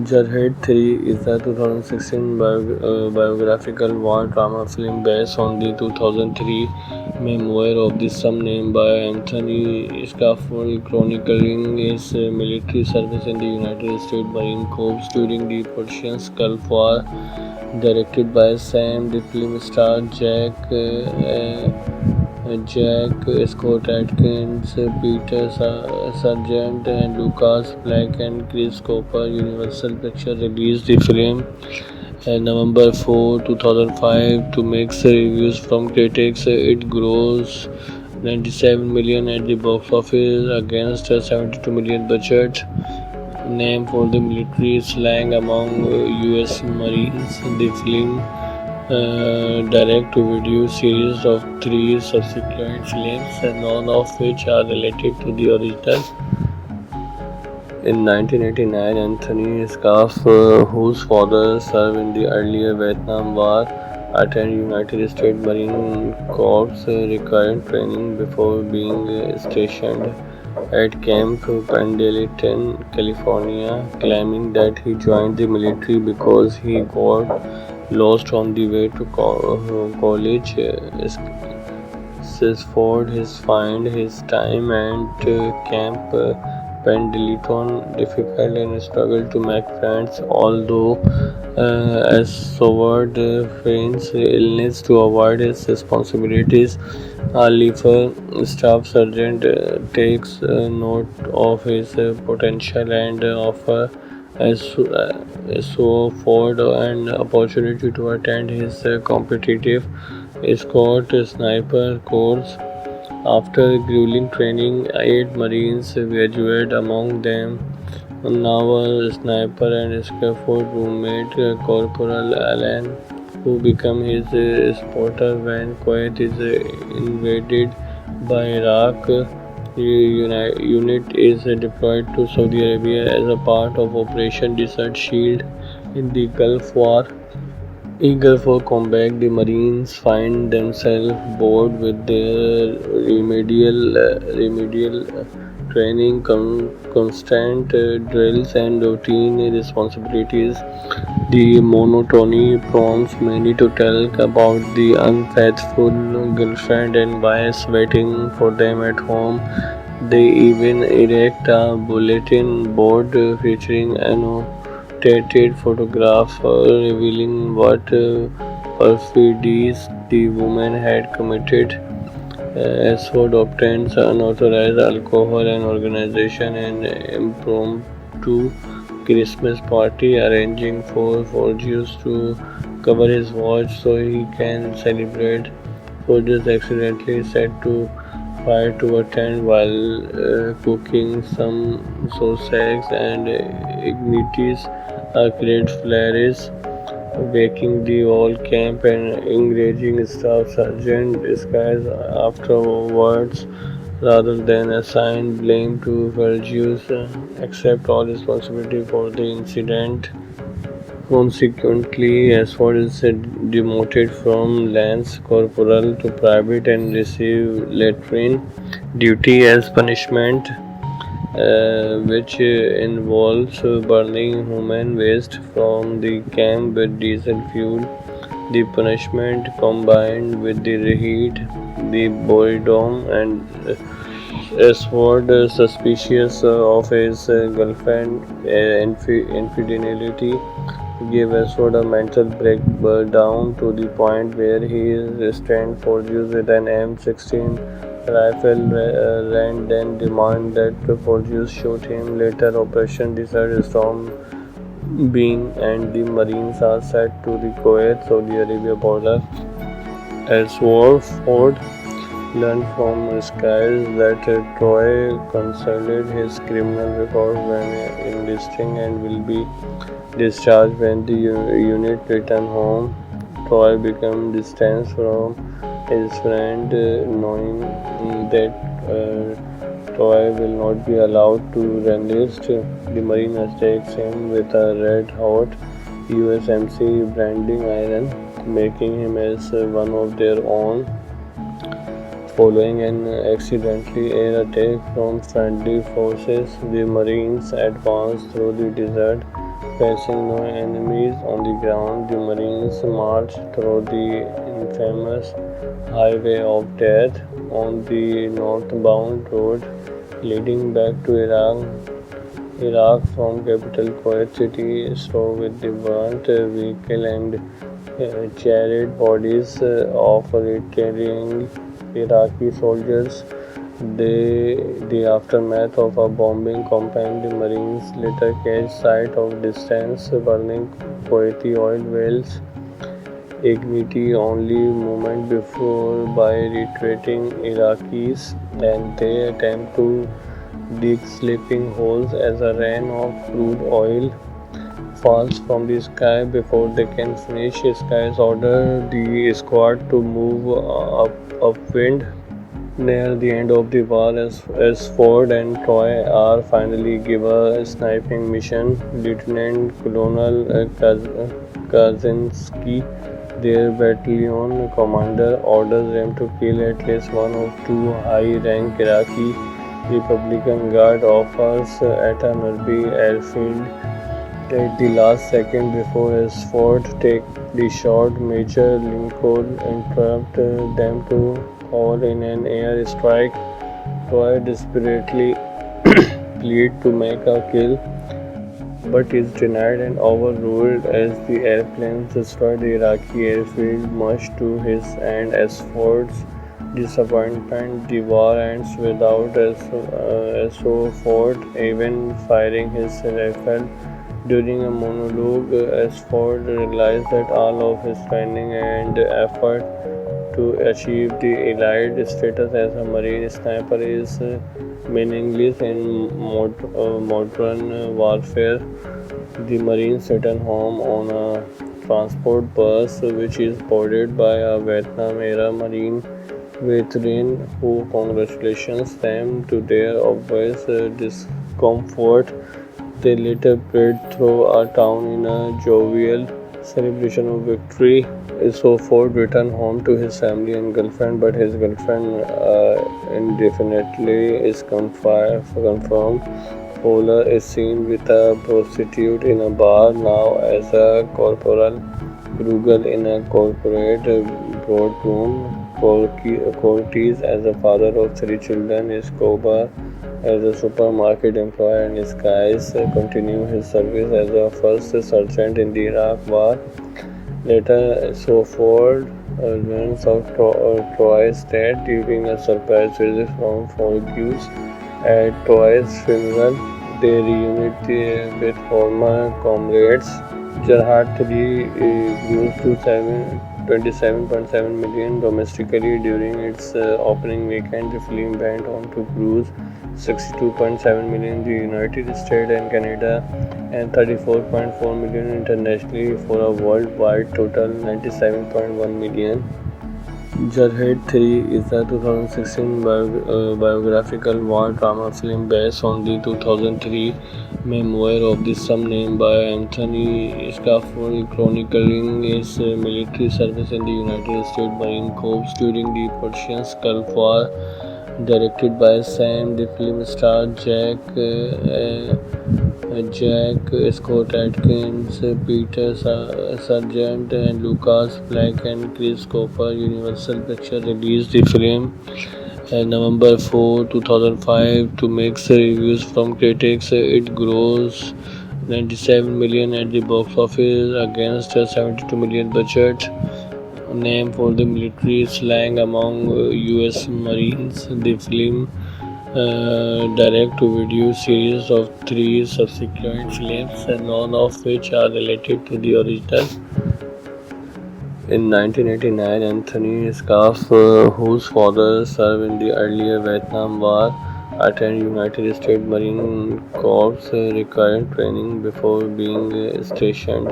Jarhead 3 is a 2016 biographical war drama film based on the 2003 memoir of the same name by Anthony Scaffold, chronicling his military service in the United States Marine Corps during the Persian Gulf War. Directed by Sam, the film stars Jack Scott Atkins, Peter Sargent, and Lucas Black and Chris Cooper. Universal Pictures released the film November 4, 2005 to mixed reviews from critics. It grossed 97 million at the box office against a 72 million budget. Name for the military slang among U.S. Marines. The film direct-to-video series of three subsequent films, none of which are related to the original. In 1989, Anthony Scaff, whose father served in the earlier Vietnam War, attended United States Marine Corps recurrent training before being stationed at Camp Pendleton, California, claiming that he joined the military because he got lost on the way to college. Sisford has find his time at Camp Pendleton difficult and struggled to make friends, although as Soward feigns illness to avoid his responsibilities. Leifer, staff sergeant, takes note of his potential and offers so Ford an opportunity to attend his competitive escort sniper course. After grueling training, 8 Marines graduate, among them naval sniper and scaffold roommate Corporal Allen, who became his spotter when Kuwait is invaded by Iraq. The unit is deployed to Saudi Arabia as a part of Operation Desert Shield in the Gulf War. Eager for combat, the Marines find themselves bored with their remedial training, constant drills, and routine responsibilities. The monotony prompts many to tell about the unfaithful girlfriend and wives waiting for them at home. They even erect a bulletin board featuring annotated photographs revealing what perfidies the woman had committed. Ashford obtains unauthorized alcohol and organization an impromptu Christmas party, arranging for Forgius to cover his watch so he can celebrate. Forgius accidentally set to fire to attend while cooking some sausage and ignites a great flares, waking the whole camp and enraging staff sergeant disguised afterwards rather than assign blame to Vergius, accept all responsibility for the incident. Consequently, Ashford is demoted from Lance Corporal to private and receives latrine duty as punishment, which involves burning human waste from the camp with diesel fuel. The punishment, combined with the heat, the boredom, and Ashford, suspicious of his girlfriend infidelity, gave Ashford a mental breakdown to the point where he restrained Forgius with an M16 rifle. Rand then demanded that Forgius shoot him. Later, Operation Desert Storm being and the Marines are set to the Kuwait-Saudi Arabia border. Ashford learned from skies that Troy concealed his criminal record when enlisting and will be discharged when the unit returned home. Troy became distant from his friend, knowing that Troy will not be allowed to enlist. The Marine takes him with a red-hot USMC branding iron, making him as one of their own. Following an accidental air attack from friendly forces, the Marines advanced through the desert Facing no enemies on the ground, the Marines marched through the infamous Highway of Death on the northbound road leading back to Iraq from capital Kuwait City, so with the burnt vehicle and charred bodies of retreating Iraqi soldiers. The aftermath of a bombing campaign, the Marines later catch sight of distant burning Kuwaiti oil wells, ignited only moment before by retreating Iraqis, and they attempt to dig sleeping holes as a rain of crude oil falls from the sky before they can finish. Skies order the squad to move upwind. Near the end of the war, as Ford and Troy are finally given a sniping mission, Lieutenant Colonel Kaczynski, their battalion commander, orders them to kill at least one of two high-rank Iraqi Republican Guard officers at a nearby airfield. At the last second before his Ford take the shot, Major Lincoln interrupted them to call in an air strike. Troy desperately pleads to make a kill, but is denied and overruled as the airplanes destroy the Iraqi airfield, much to his and Ford's disappointment. The war ends without Ford even firing his rifle. During a monologue, Ford realized that all of his training and effort to achieve the elite status as a Marine sniper is meaningless in modern warfare. The Marines return home on a transport bus, which is boarded by a Vietnam-era Marine veteran who congratulates them to their obvious discomfort. They later parade through a town in a jovial celebration of victory. So Ford returned home to his family and girlfriend, but his girlfriend indefinitely is confirmed. Fowler is seen with a prostitute in a bar now as a Corporal Bruegel in a corporate boardroom. Cortez, as a father of three children, Escobar as a supermarket employee, and Skies continue his service as a first sergeant in the Iraq War. Later, Ford learns of Troy's death during a surprise visit from Forgus. At Troy's funeral, they reunite with former comrades. Jarhead 3 grossed to 27.7 million domestically during its opening weekend. The film went on to gross 62.7 million in the United States and Canada and 34.4 million internationally for a worldwide total 97.1 million. Jarhead 3 is a 2016 biographical war drama film based on the 2003 memoir of the same name by Anthony Scaffold, chronicling his military service in the United States Marine Corps during the Persian Gulf War. Directed by Sam, the film starred Jack Scott Atkins, Peter Sargent, and Lucas Black and Chris Cooper. Universal Pictures released the film November 4, 2005 to mixed reviews from critics. It grossed 97 million at the box office against a 72 million budget. Name for the military slang among U.S. Marines. The film direct-to-video series of 3 subsequent films, none of which are related to the original. In 1989, Anthony Scaff, whose father served in the earlier Vietnam War, attended United States Marine Corps required training before being stationed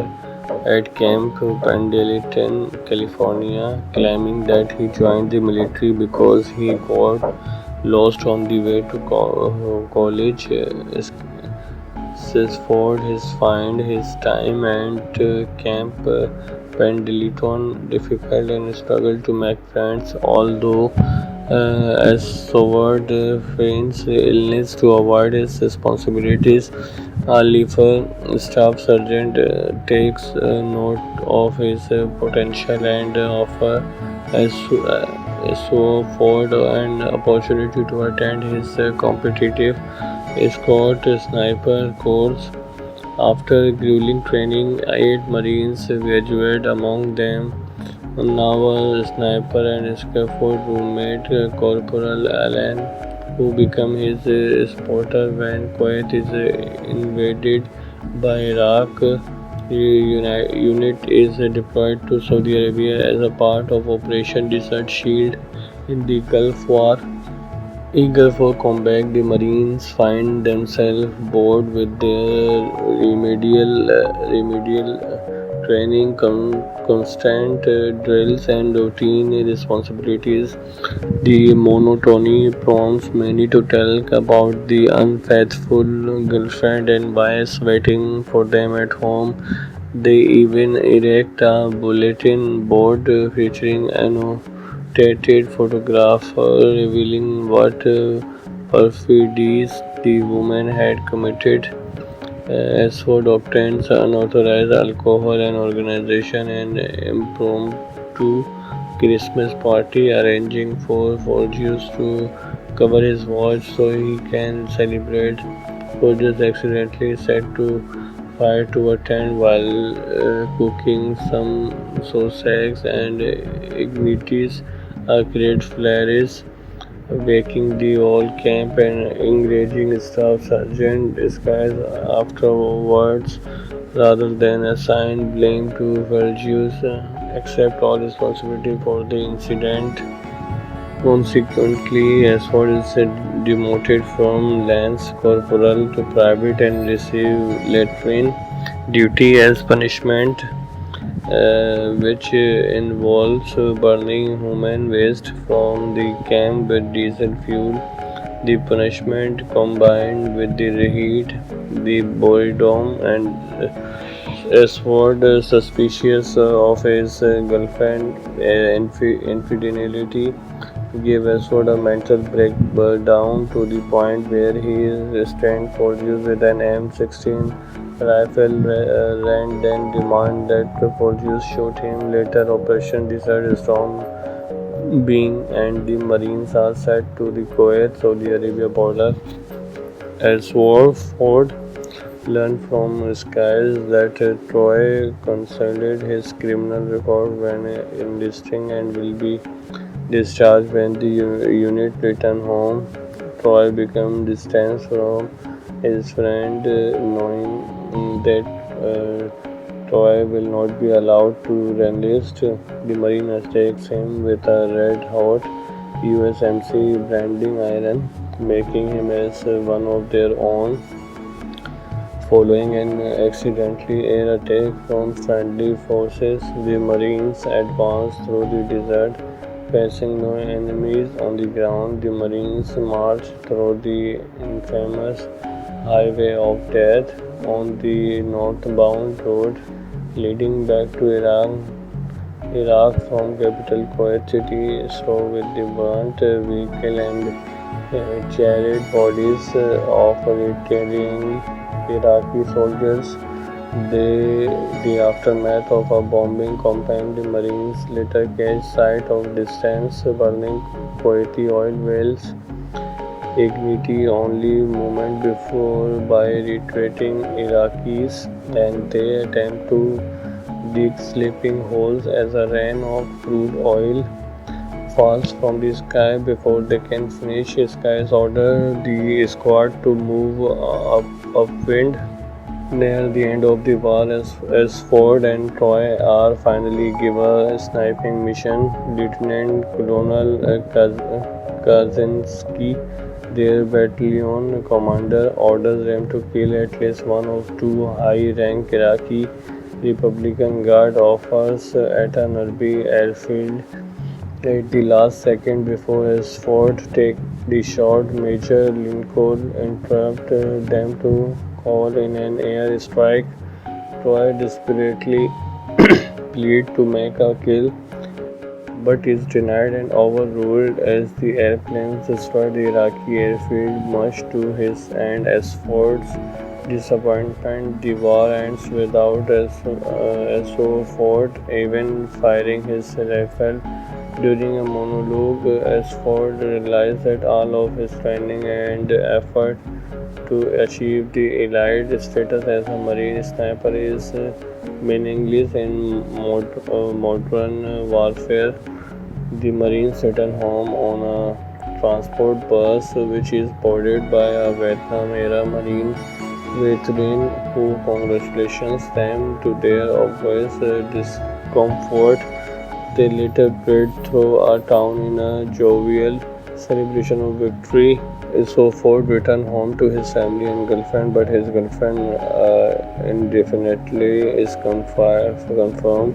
at Camp Pendleton, California, claiming that he joined the military because he got lost on the way to college. Ford his find his time at Camp Pendleton difficult and struggled to make friends, although as Soward feigns illness to avoid his responsibilities. Leifer, staff sergeant, takes note of his potential and offers Swofford an opportunity to attend his competitive escort sniper course. After grueling training, 8 Marines graduate, among them naval sniper and scaffold roommate Corporal Allen, who become his spotter when Kuwait is invaded by Iraq. The unit is deployed to Saudi Arabia as a part of Operation Desert Shield in the Gulf War. Eager for combat, the Marines find themselves bored with their remedial training, constant drills, and routine responsibilities. The monotony prompts many to tell about the unfaithful girlfriend and wives waiting for them at home. They even erect a bulletin board featuring annotated photographs revealing what perfidies the woman had committed. Ashford obtains unauthorized alcohol and organization an impromptu Christmas party, arranging for Forgius to cover his watch so he can celebrate. Forgius accidentally set to fire to a tent while cooking some sausages and ignites a great flares, waking the whole camp and enraging Staff Sergeant Disguise afterwards. Rather than assign blame to Vergius, accept all responsibility for the incident. Consequently, Ashford is demoted from Lance Corporal to Private and receive latrine duty as punishment, which involves burning human waste from the camp with diesel fuel. The punishment, combined with the heat, the boredom, and Ashford, suspicious of his girlfriend infidelity, gave Ashford a mental breakdown to the point where he restrained Forgius with an M16 rifle. Rand then demanded that Forgius shoot him. Later, Operation Desert Storm being and the Marines are set to the Kuwait-Saudi Arabia border. Ashford learned from skies that Troy concealed his criminal record when enlisting and will be discharged when the unit returned home. Troy became distant from his friend, knowing that Troy will not be allowed to enlist. The Marine takes him with a red-hot USMC branding iron, making him as one of their own. Following an accidental air attack from friendly forces, the Marines advanced through the desert. Facing no enemies on the ground, the Marines marched through the infamous Highway of Death on the northbound road leading back to Iraq from capital Kuwait City, strove with the burnt vehicle and charred bodies of returning Iraqi soldiers. The aftermath of a bombing campaign, the Marines later catch sight of distant burning Kuwaiti oil wells, ignite only moment before by retreating Iraqis, and they attempt to dig sleeping holes as a rain of crude oil falls from the sky before they can finish. Skies order the squad to move upwind. Near the end of the war, as Ford and Troy are finally given a sniping mission, Lieutenant Colonel Kaczynski, their battalion commander, orders them to kill at least one of two high-rank Iraqi Republican Guard officers at a nearby airfield. At the last second before Ashford take the shot, Major Lincoln interrupted them to call in an air strike. Troy desperately fleet to make a kill, but is denied and overruled as the airplanes destroy the Iraqi airfield, much to his and Asford's disappointment. The war ends without Asford even firing his rifle. During a monologue, Asford realized that all of his training and effort to achieve the elite status as a marine sniper is meaningless in modern warfare. The Marines return home on a transport bus which is boarded by a Vietnam-era Marine veteran who congratulates them to their obvious discomfort. They later parade through a town in a jovial celebration of victory. So Ford returned home to his family and girlfriend, but his girlfriend indefinitely is confirmed.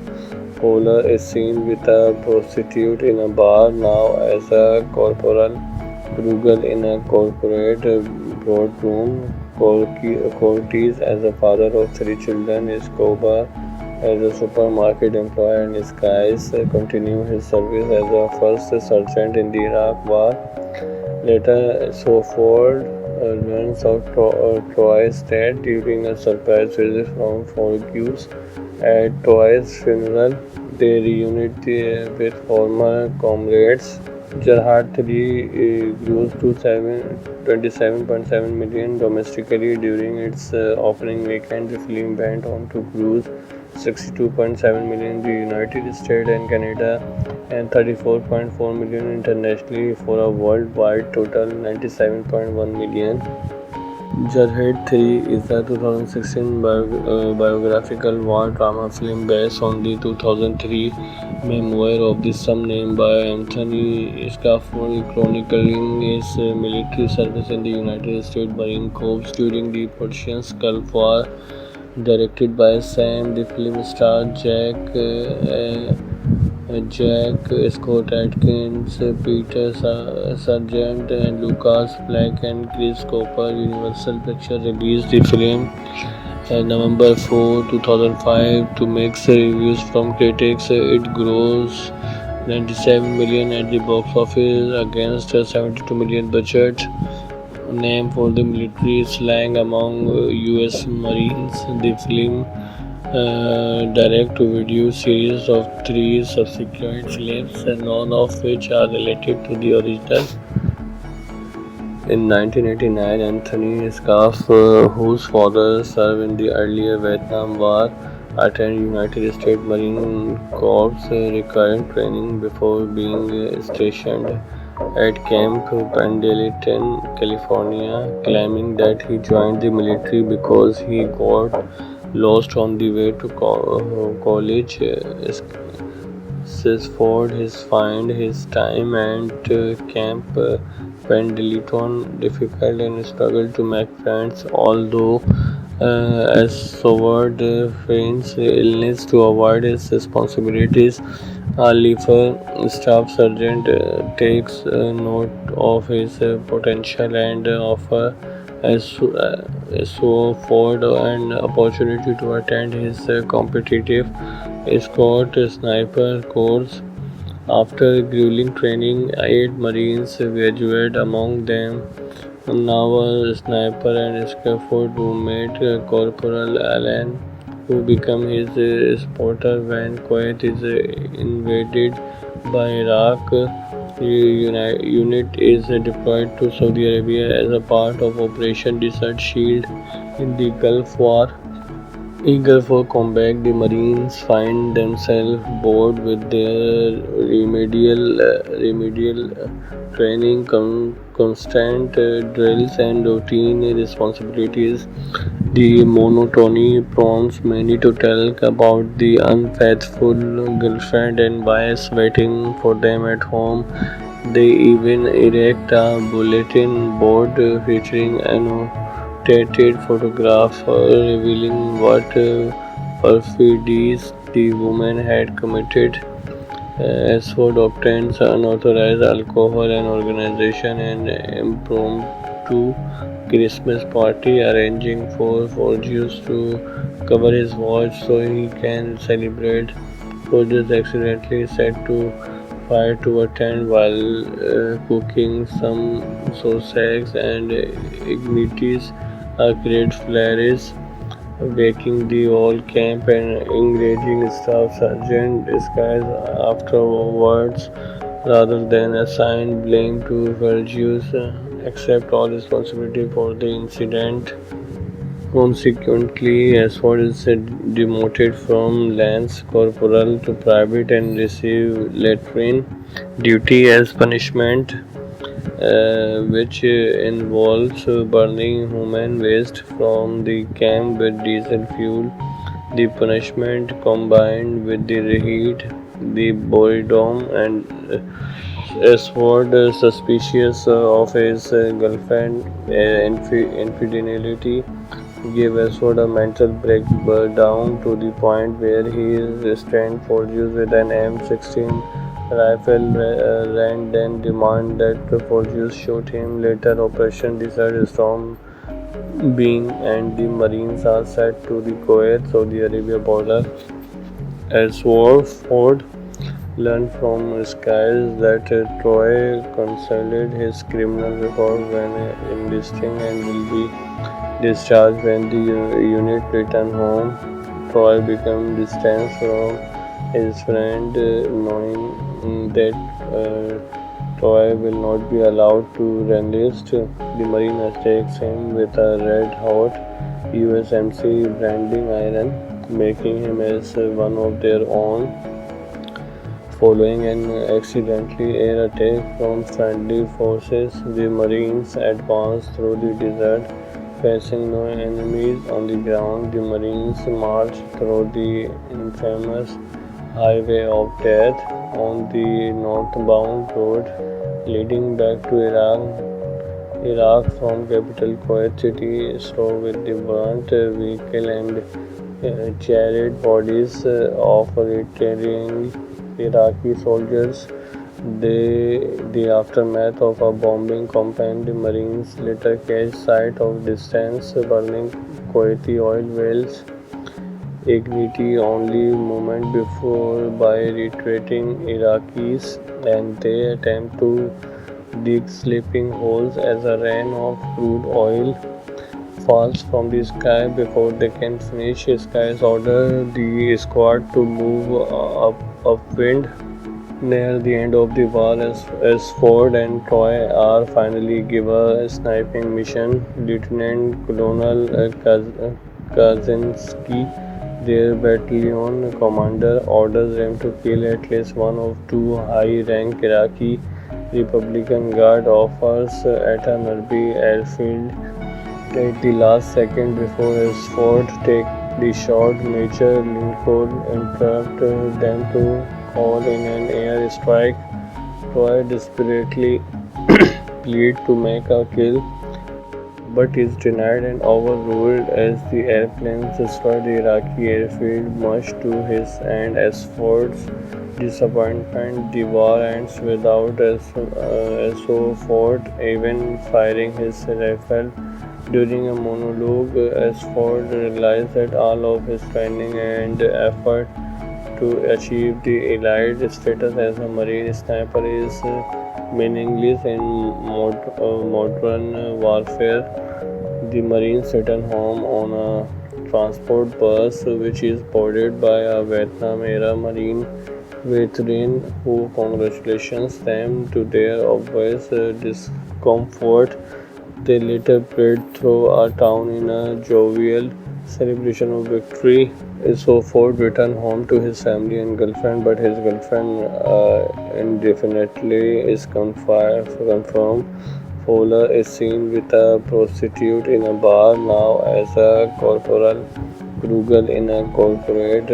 Polar is seen with a prostitute in a bar now as a corporal. Bruegel in a corporate boardroom. Cortez as a father of three children. Escobar as a supermarket employee, and Skies continued his service as a first sergeant in the Iraq War. Later, Ford learns of Troy's death during a surprise visit from Forgus. At Troy's funeral, they reunite with former comrades. Jarhead 3 grossed to 27.7 million domestically during its opening weekend. The film went on to gross 62.7 million in the United States and Canada and 34.4 million internationally for a worldwide total 97.1 million. Jarhead 3 is a 2016 biographical war drama film based on the 2003 memoir of the same name by Anthony Scaffold, chronicling his military service in the United States Marine Corps during the Persian Gulf War. Directed by Sam, the film stars Jack Scott Atkins, Peter Sargent, and Lucas Black and Chris Cooper. Universal Pictures released the film November 4, 2005 to mixed reviews from critics. It grossed 97 million at the box office against a 72 million budget. Name for the military slang among U.S. Marines. The film direct-to-video series of 3 subsequent films, none of which are related to the original. In 1989, Anthony Scaff, whose father served in the earlier Vietnam War, attended United States Marine Corps recurrent training before being stationed at Camp Pendleton, California, claiming that he joined the military because he got lost on the way to college. Ford has found his time at Camp Pendleton difficult and struggled to make friends, although as Soward feigns illness to avoid his responsibilities. Lifer staff sergeant takes note of his potential and offers Ford an opportunity to attend his competitive escort sniper course. After grueling training, 8 Marines graduate, among them naval sniper and scaffold roommate Corporal Allen, who become his spotter when Kuwait is invaded by Iraq. The unit is deployed to Saudi Arabia as a part of Operation Desert Shield in the Gulf War. Eager for combat, the Marines find themselves bored with their remedial training, constant drills, and routine responsibilities. The monotony prompts many to tell about the unfaithful girlfriend and wives waiting for them at home. They even erect a bulletin board featuring annotated photographs revealing what perfidies the woman had committed. Asford obtains unauthorized alcohol and organization an impromptu Christmas party, arranging for Forgius to cover his watch so he can celebrate. soldiers accidentally set to fire to a tent while cooking. Some Cossacks and Ignitis create flares, waking the whole camp and enraging Staff Sergeant disguised afterwards rather than assign blame to Vergius, accept all responsibility for the incident. Consequently, Ashford is demoted from lance corporal to private and receive latrine duty as punishment, which involves burning human waste from the camp with diesel fuel. The punishment combined with the heat, the boredom, and Ashford, suspicious of his girlfriend infidelity, gave Ashford a mental breakdown to the point where he restrained Forgius with an M16 rifle and then demanded that Forgius shoot him. Later, Operation Desert Storm being and the Marines are set to the Kuwait, Saudi Arabia border. Ashford learned from skies that Troy concealed his criminal record when enlisting and will be discharged when the unit returned home. Troy became distant from his friend, knowing that Troy will not be allowed to enlist. The Marine takes him with a red-hot USMC branding iron, making him as one of their own. Following an accidentally air attack from friendly forces, the Marines advanced through the desert. Facing no enemies on the ground, the Marines marched through the infamous Highway of Death on the northbound road leading back to Iraq from capital Kuwait City, stowed with the burnt vehicle and charred bodies of returning Iraqi soldiers. The aftermath of a bombing campaign, the Marines later catch sight of distant burning Kuwaiti oil wells. Ignity only moment before by retreating Iraqis, and they attempt to dig sleeping holes as a rain of crude oil falls from the sky before they can finish. Skies order the squad to move upwind. Near the end of the war, as Ford and Troy are finally given a sniping mission, Lieutenant Colonel Kaczynski, their battalion commander, orders them to kill at least one of two high-rank Iraqi Republican Guard officers at a nearby airfield. At the last second before Ashford take the shot, Major Lincoln interrupted them to call in an air strike. Troy desperately pleads to make a kill, but is denied and overruled as the airplanes destroy the Iraqi airfield, much to his and Ashford's disappointment. The war ends without Ashford even firing his rifle. During a monologue, Ashford realized that all of his training and effort to achieve the elite status as a Marine sniper is meaningless in modern warfare. The Marines return home on a transport bus which is boarded by a Vietnam-era Marine veteran who congratulates them to their obvious discomfort. They later parade through a town in a jovial celebration of victory. Ford returned home to his family and girlfriend, but his girlfriend indefinitely is confirmed. Fowler is seen with a prostitute in a bar now as a corporal. Krugel in a corporate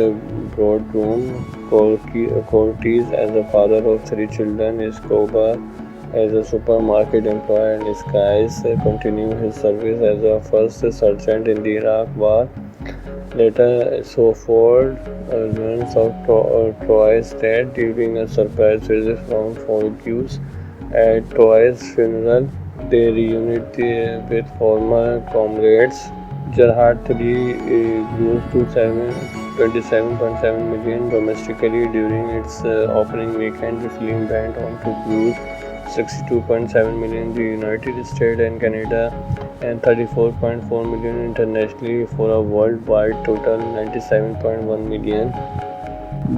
boardroom. Cortez as a father of three children. Escobar as a supermarket employee, and Skies continued his service as a first sergeant in the Iraq War. Later, Ford learns of Troy's death during a surprise visit from Forgius. At Troy's funeral, they reunite with former comrades. Gerhard III grew to 27.7 million domestically during its opening weekend. The film went on to gross 62.7 million in the United States and Canada and 34.4 million internationally for a worldwide total 97.1 million.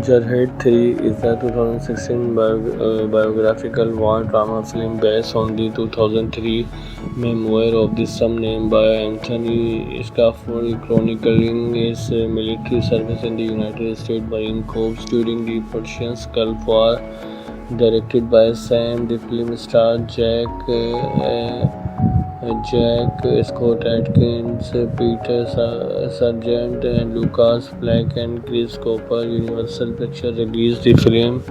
Jarhead 3 is a 2016 biographical war drama film based on the 2003 memoir of the same name by Anthony Scaffold, chronicling his military service in the United States Marine Corps during the Persian Gulf War. Directed by Sam, the film starred Jack Scott Atkins, Peter Sargent, and Lucas Black and Chris Cooper. Universal Pictures released the film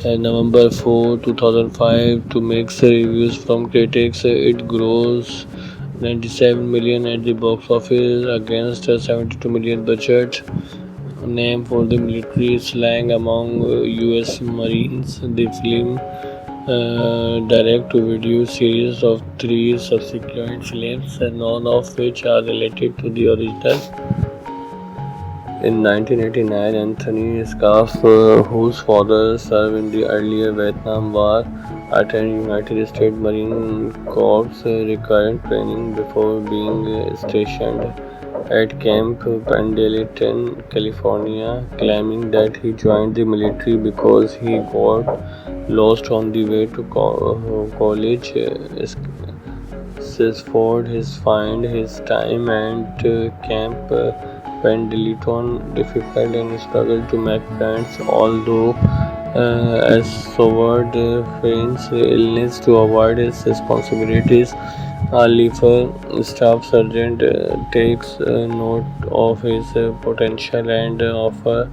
November 4, 2005 to mixed reviews from critics. It grossed 97 million at the box office against a 72 million budget. Name for the military slang among U.S. Marines. The film direct-to-video series of 3 subsequent films, none of which are related to the original. In 1989, Anthony Scaff, whose father served in the earlier Vietnam War, attended United States Marine Corps recurrent training before being stationed at Camp Pendleton, California, claiming that he joined the military because he got lost on the way to college. Sisford has found his time at Camp Pendleton difficult and struggled to make friends, although as Soward feigns illness to avoid his responsibilities. Leifer, Staff Sergeant, takes note of his potential and offers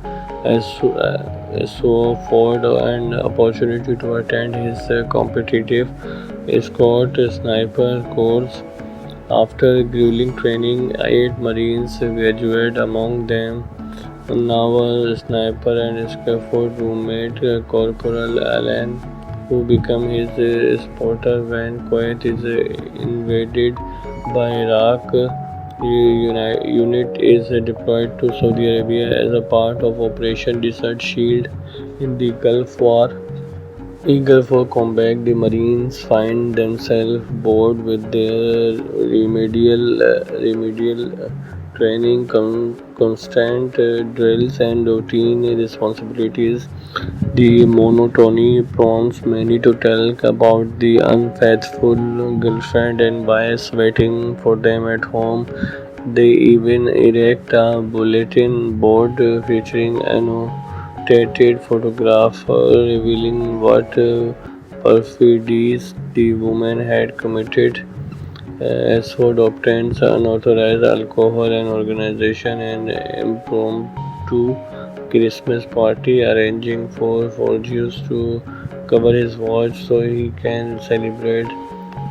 Ford an opportunity to attend his competitive escort sniper course. After grueling training, 8 Marines graduate, among them naval sniper and scaffold roommate Corporal Allen, who became his supporter when Kuwait is invaded by Iraq. The unit is deployed to Saudi Arabia as a part of Operation Desert Shield in the Gulf War. Eager for combat, the Marines find themselves bored with their remedial training, constant drills, and routine responsibilities. The monotony prompts many to tell about the unfaithful girlfriend and wives waiting for them at home. They even erect a bulletin board featuring annotated photographs revealing what perfidies the woman had committed. Ashford obtains unauthorized alcohol and organization an impromptu Christmas party, arranging for Forgius to cover his watch so he can celebrate.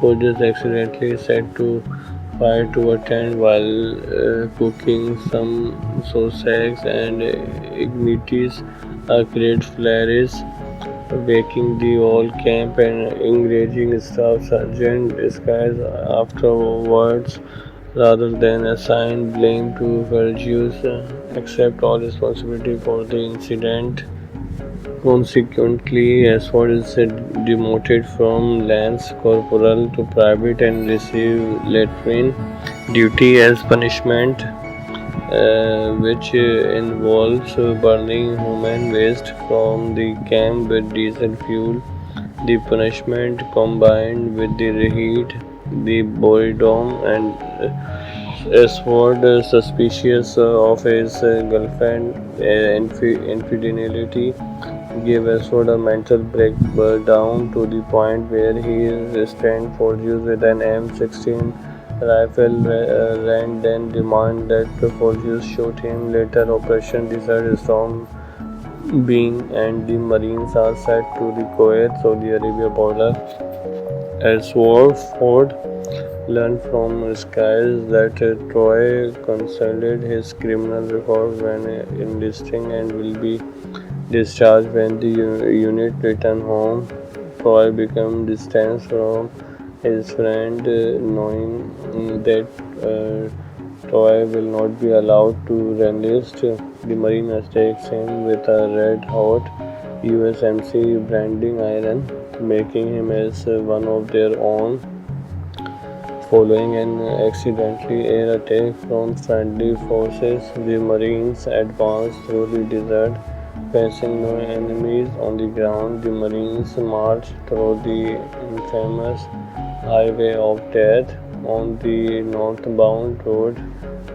Forgius accidentally set to fire to attend while cooking some sausage and ignites a great flares, waking the whole camp and enraging Staff Sergeant disguised afterwards. Rather than assign blame to Vergius, accept all responsibility for the incident. Consequently, Ashford is demoted from Lance Corporal to Private and receive latrine duty as punishment, which involves burning human waste from the camp with diesel fuel. The punishment, combined with the heat, the boredom, and Ashford, suspicious of his girlfriend's infidelity, gave Ashford a mental breakdown to the point where he restrained Forgius with an M16 rifle. Rand then demanded that Forgius shoot him. Later, Operation Desert Storm being and the Marines are set to the Kuwait-Saudi Arabia border. Ashford learned from skies that Troy concealed his criminal record when enlisting and will be discharged when the unit returned home. Troy became distant from his friend, knowing that Troy will not be allowed to enlist. The Marine takes him with a red-hot USMC branding iron, making him as one of their own. Following an accidental air attack from friendly forces, the Marines advanced through the desert, facing no enemies on the ground. The Marines marched through the infamous Highway of Death on the northbound road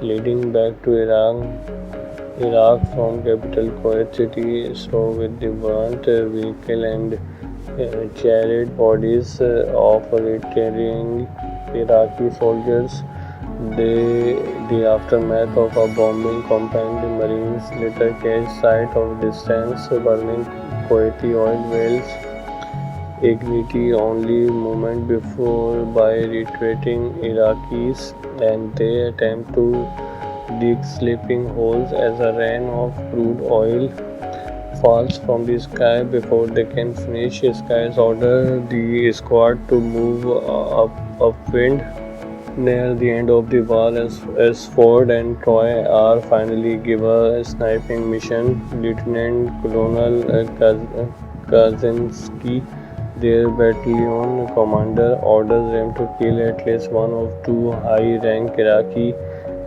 leading back to Iraq from capital Kuwait City, so with the burnt vehicle and charred bodies of retiring Iraqi soldiers. The aftermath of a bombing campaign, the Marines later catch sight of distant burning Kuwaiti oil wells, ignited only moment before by retreating Iraqis, and they attempt to dig sleeping holes as a rain of crude oil falls from the sky before they can finish. Skies order the squad to move upwind. Near the end of the war, as Ford and Troy are finally given a sniping mission, Lieutenant Colonel Kaczynski, their battalion commander, orders them to kill at least one of two high-rank Iraqi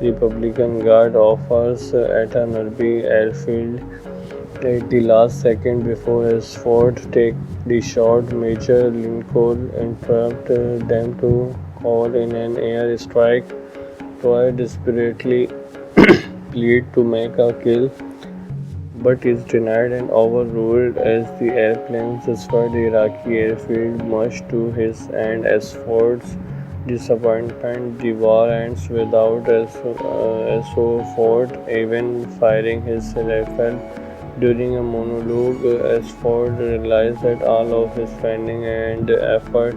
Republican Guard officers at a nearby airfield. At the last second before his Ford take the shot, Major Lincoln interrupted them to call in an air strike. Troy desperately pleads to make a kill, but is denied and overruled as the airplanes destroy the Iraqi airfield, much to his and as Ford's disappointment. The war ends without Ford even firing his rifle. During a monologue, as Ford realized that all of his training and effort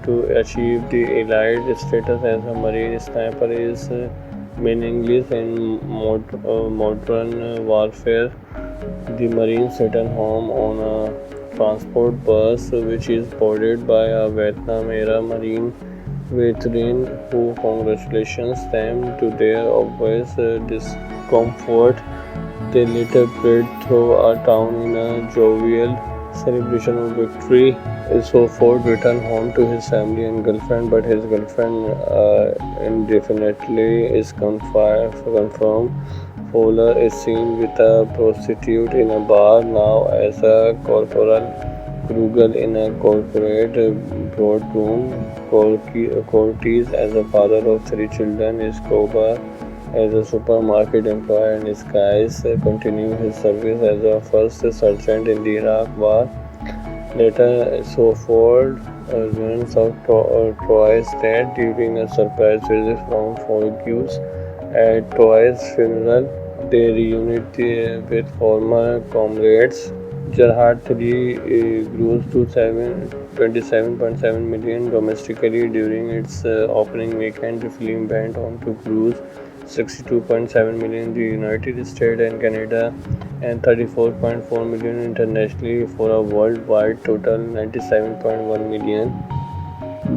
to achieve the elite status as a Marine sniper is meaningless in modern warfare. The Marines return home on a transport bus, which is boarded by a Vietnam-era Marine veteran who congratulates them to their obvious discomfort. They later parade through a town in a jovial celebration of victory. So Ford returned home to his family and girlfriend, but his girlfriend indefinitely is confirmed. Fowler is seen with a prostitute in a bar now as a Corporal Kruger in a corporate boardroom. Cortez as a father of three children, Escobar as a supermarket employee, and Skies continued his service as a first sergeant in the Iraq War. Later, Ford learns of Troy's death during a surprise visit from Forgus. At Troy's funeral, they reunite with former comrades. Jarhead 3 grows to 27.7 million domestically during its opening weekend. The film went on to gross 62.7 million in the United States and Canada and 34.4 million internationally for a worldwide total 97.1 million.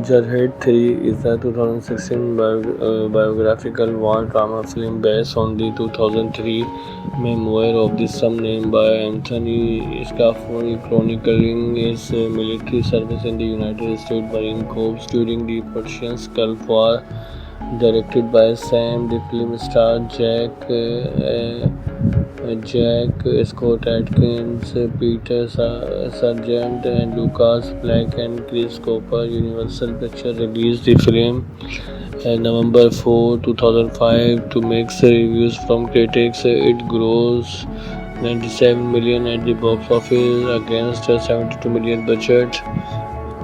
Jarhead 3 is a 2016 biographical war drama film based on the 2003 memoir of the same name by Anthony Scaffold, chronicling his military service in the United States Marine Corps during the Persian Gulf War. Directed by Sam, the film stars Jack Scott Atkins, Peter Sargent, and Lucas Black and Chris Cooper. Universal Pictures released the film November 4, 2005 to mixed reviews from critics. It grossed 97 million at the box office against a 72 million budget.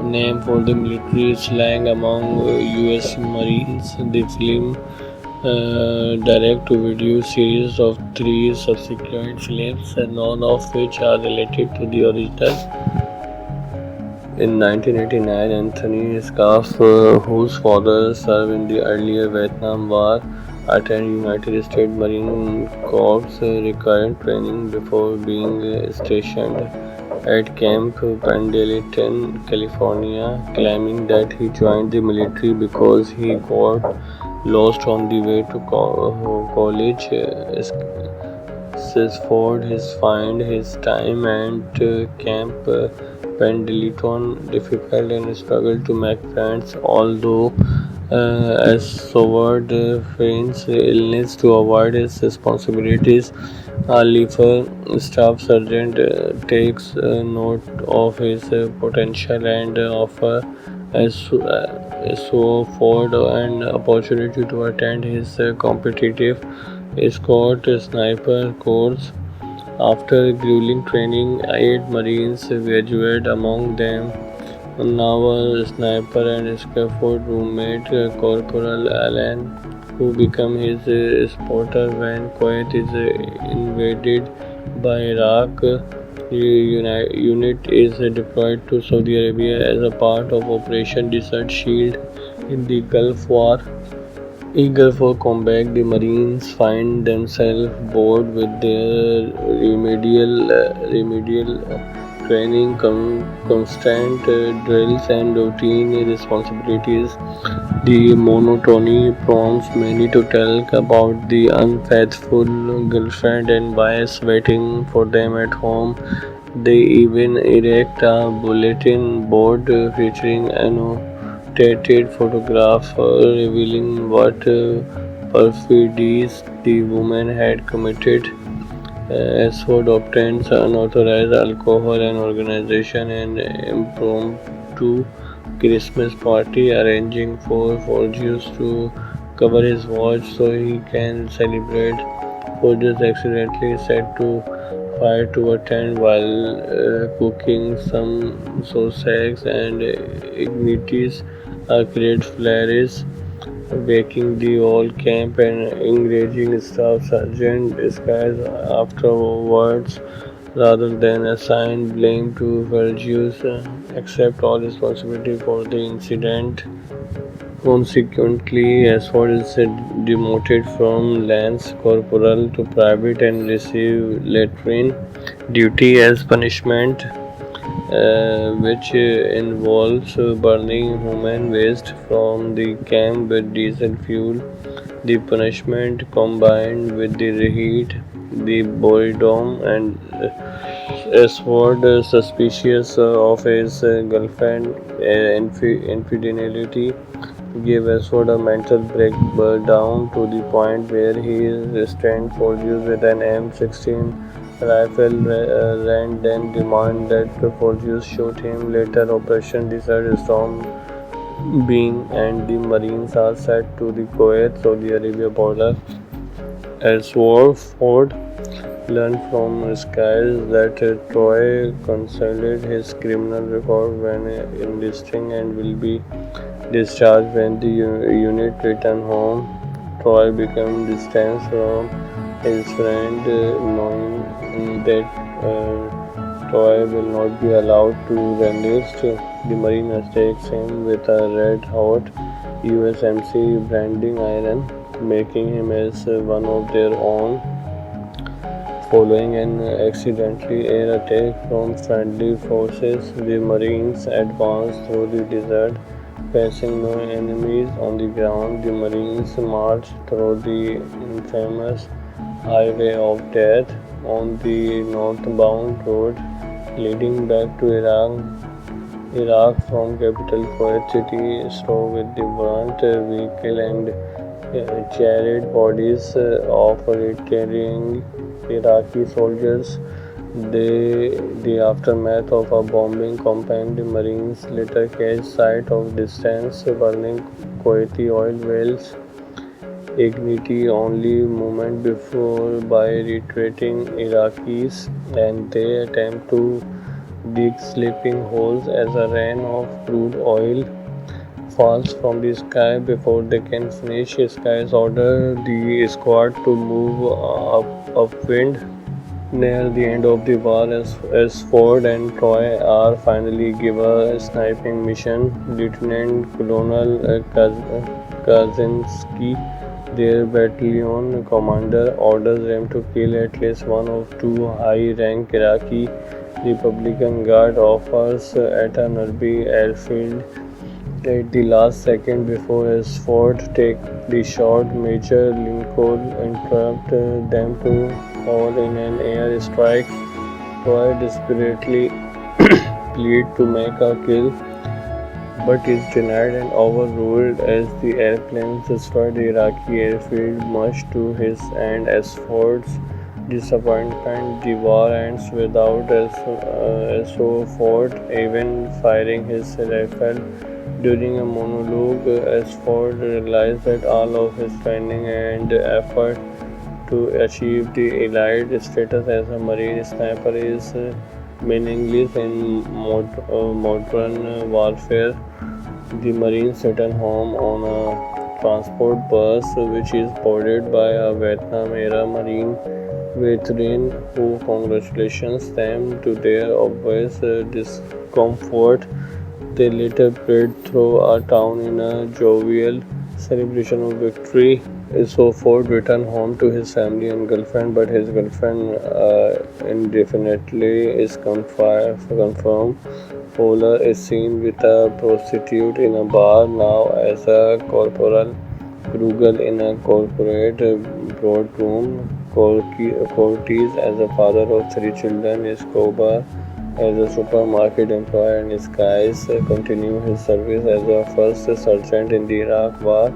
Name for the military slang among US Marines. The film direct-to-video series of 3 subsequent films, none of which are related to the original. In 1989, Anthony Scaff, whose father served in the earlier Vietnam War, attended United States Marine Corps recurrent training before being stationed at Camp Pendleton, California, claiming that he joined the military because he got lost on the way to college. Sisford his find his time at Camp Pendleton difficult and struggled to make friends, although as Soward feigns illness to avoid his responsibilities. Leifer, staff sergeant, takes note of his potential and offer so Ford an opportunity to attend his competitive escort sniper course. After grueling training, 8 Marines graduate, among them naval sniper and scaffold roommate Corporal Allen, who became his spotter when Kuwait is invaded by Iraq. The unit is deployed to Saudi Arabia as a part of Operation Desert Shield in the Gulf War. Eager for combat, the Marines find themselves bored with their remedial training, constant drills, and routine responsibilities. The monotony prompts many to tell about the unfaithful girlfriend and wives waiting for them at home. They even erect a bulletin board featuring annotated photographs revealing what perfidies the woman had committed. Ashford obtains unauthorized alcohol and organization an impromptu Christmas party, arranging for Forgius to cover his watch so he can celebrate. Forgius accidentally set to fire to a tent while cooking some sausages and ignites a great flares, waking the whole camp and enraging Staff Sergeant Disguise afterwards. Rather than assign blame to Vergius, accept all responsibility for the incident. Consequently, Ashford is demoted from Lance Corporal to Private and receive latrine duty as punishment, which involves burning human waste from the camp with diesel fuel. The punishment, combined with the heat, the boredom, and Ashford, suspicious of his girlfriend infidelity, gave Ashford a mental breakdown to the point where he restrained Forgius with an M16 rifle. Rand then demanded that Forgius shoot him. Later, Operation Desert Storm being and the Marines are set to the Kuwait-Saudi Arabia border. Ashford learned from skies that Troy concealed his criminal record when enlisting and will be discharged when the unit returned home. Troy became distant from his friend, knowing that Troy will not be allowed to enlist. The Marine takes him with a red-hot USMC branding iron, making him as one of their own. Following an accidental air attack from friendly forces, the Marines advanced through the desert, facing no enemies on the ground. The Marines marched through the infamous Highway of Death on the northbound road leading back to Iraq from capital Kuwait City, stowed with the burnt vehicle and charred bodies of retiring Iraqi soldiers. The aftermath of a bombing campaign, the Marines later catch sight of distant burning Kuwaiti oil wells, ignite only moment before by retreating Iraqis, and they attempt to dig sleeping holes as a rain of crude oil falls from the sky before they can finish. Skies order the squad to move upwind. Near the end of the war, as Ford and Troy are finally given a sniping mission, Lieutenant Colonel Kaczynski, their battalion commander, orders them to kill at least one of two high-rank Iraqi Republican Guard officers at a nearby airfield. At the last second before Ashford take the shot, Major Lincoln interrupted them to call in an air strike. Troy desperately plead to make a kill, but is denied and overruled as the airplanes destroy the Iraqi airfield, much to his and Ashford's disappointment. The war ends without Ashford even firing his rifle. During a monologue, Ashford realized that all of his training and effort to achieve the elite status as a Marine sniper is meaningless in modern warfare. The Marines return home on a transport bus which is boarded by a Vietnam-era Marine veteran who congratulates them to their obvious discomfort. They later parade through a town in a jovial celebration of victory. So Ford returned home to his family and girlfriend, but his girlfriend indefinitely is confirmed. Fowler is seen with a prostitute in a bar now as a corporal. Krugel in a corporate boardroom. Cortez as a father of three children. Escobar as a supermarket employee, and Skies continued his service as a first sergeant in the Iraq War.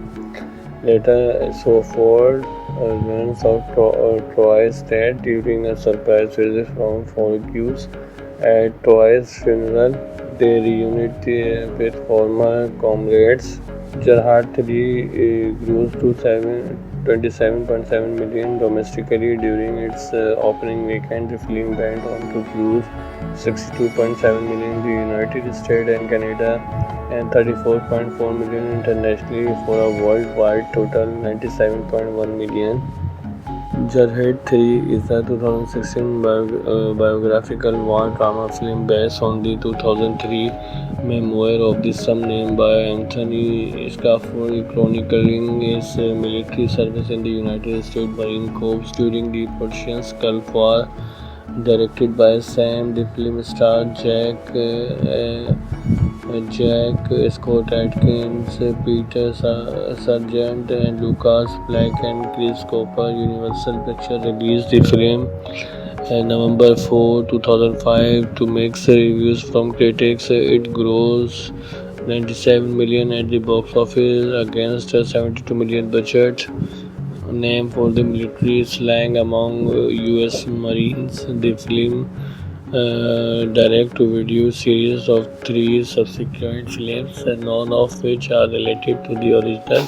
Later, Ford learns of Troy's death during a surprise visit from Forgus. At Troy's funeral, they reunite with former comrades. Jarhead 3 grossed to 27.7 million domestically during its opening weekend. The film went on to gross 62.7 million in the United States and Canada and 34.4 million internationally for a worldwide total 97.1 million. Jarhead 3 is a 2016 biographical war drama film based on the 2003 memoir of the same name by Anthony Scafuri, chronicling his military service in the United States Marine Corps during the Persian Gulf War. Directed by Sam, the film starred Jack Scott Atkins, Peter Sargent, and Lucas Black and Chris Cooper. Universal Pictures released the film November 4, 2005 to mixed reviews from critics. It grossed 97 million at the box office against a 72 million budget. Name for the military slang among U.S. Marines. The film direct-to-video series of 3 subsequent films, none of which are related to the original.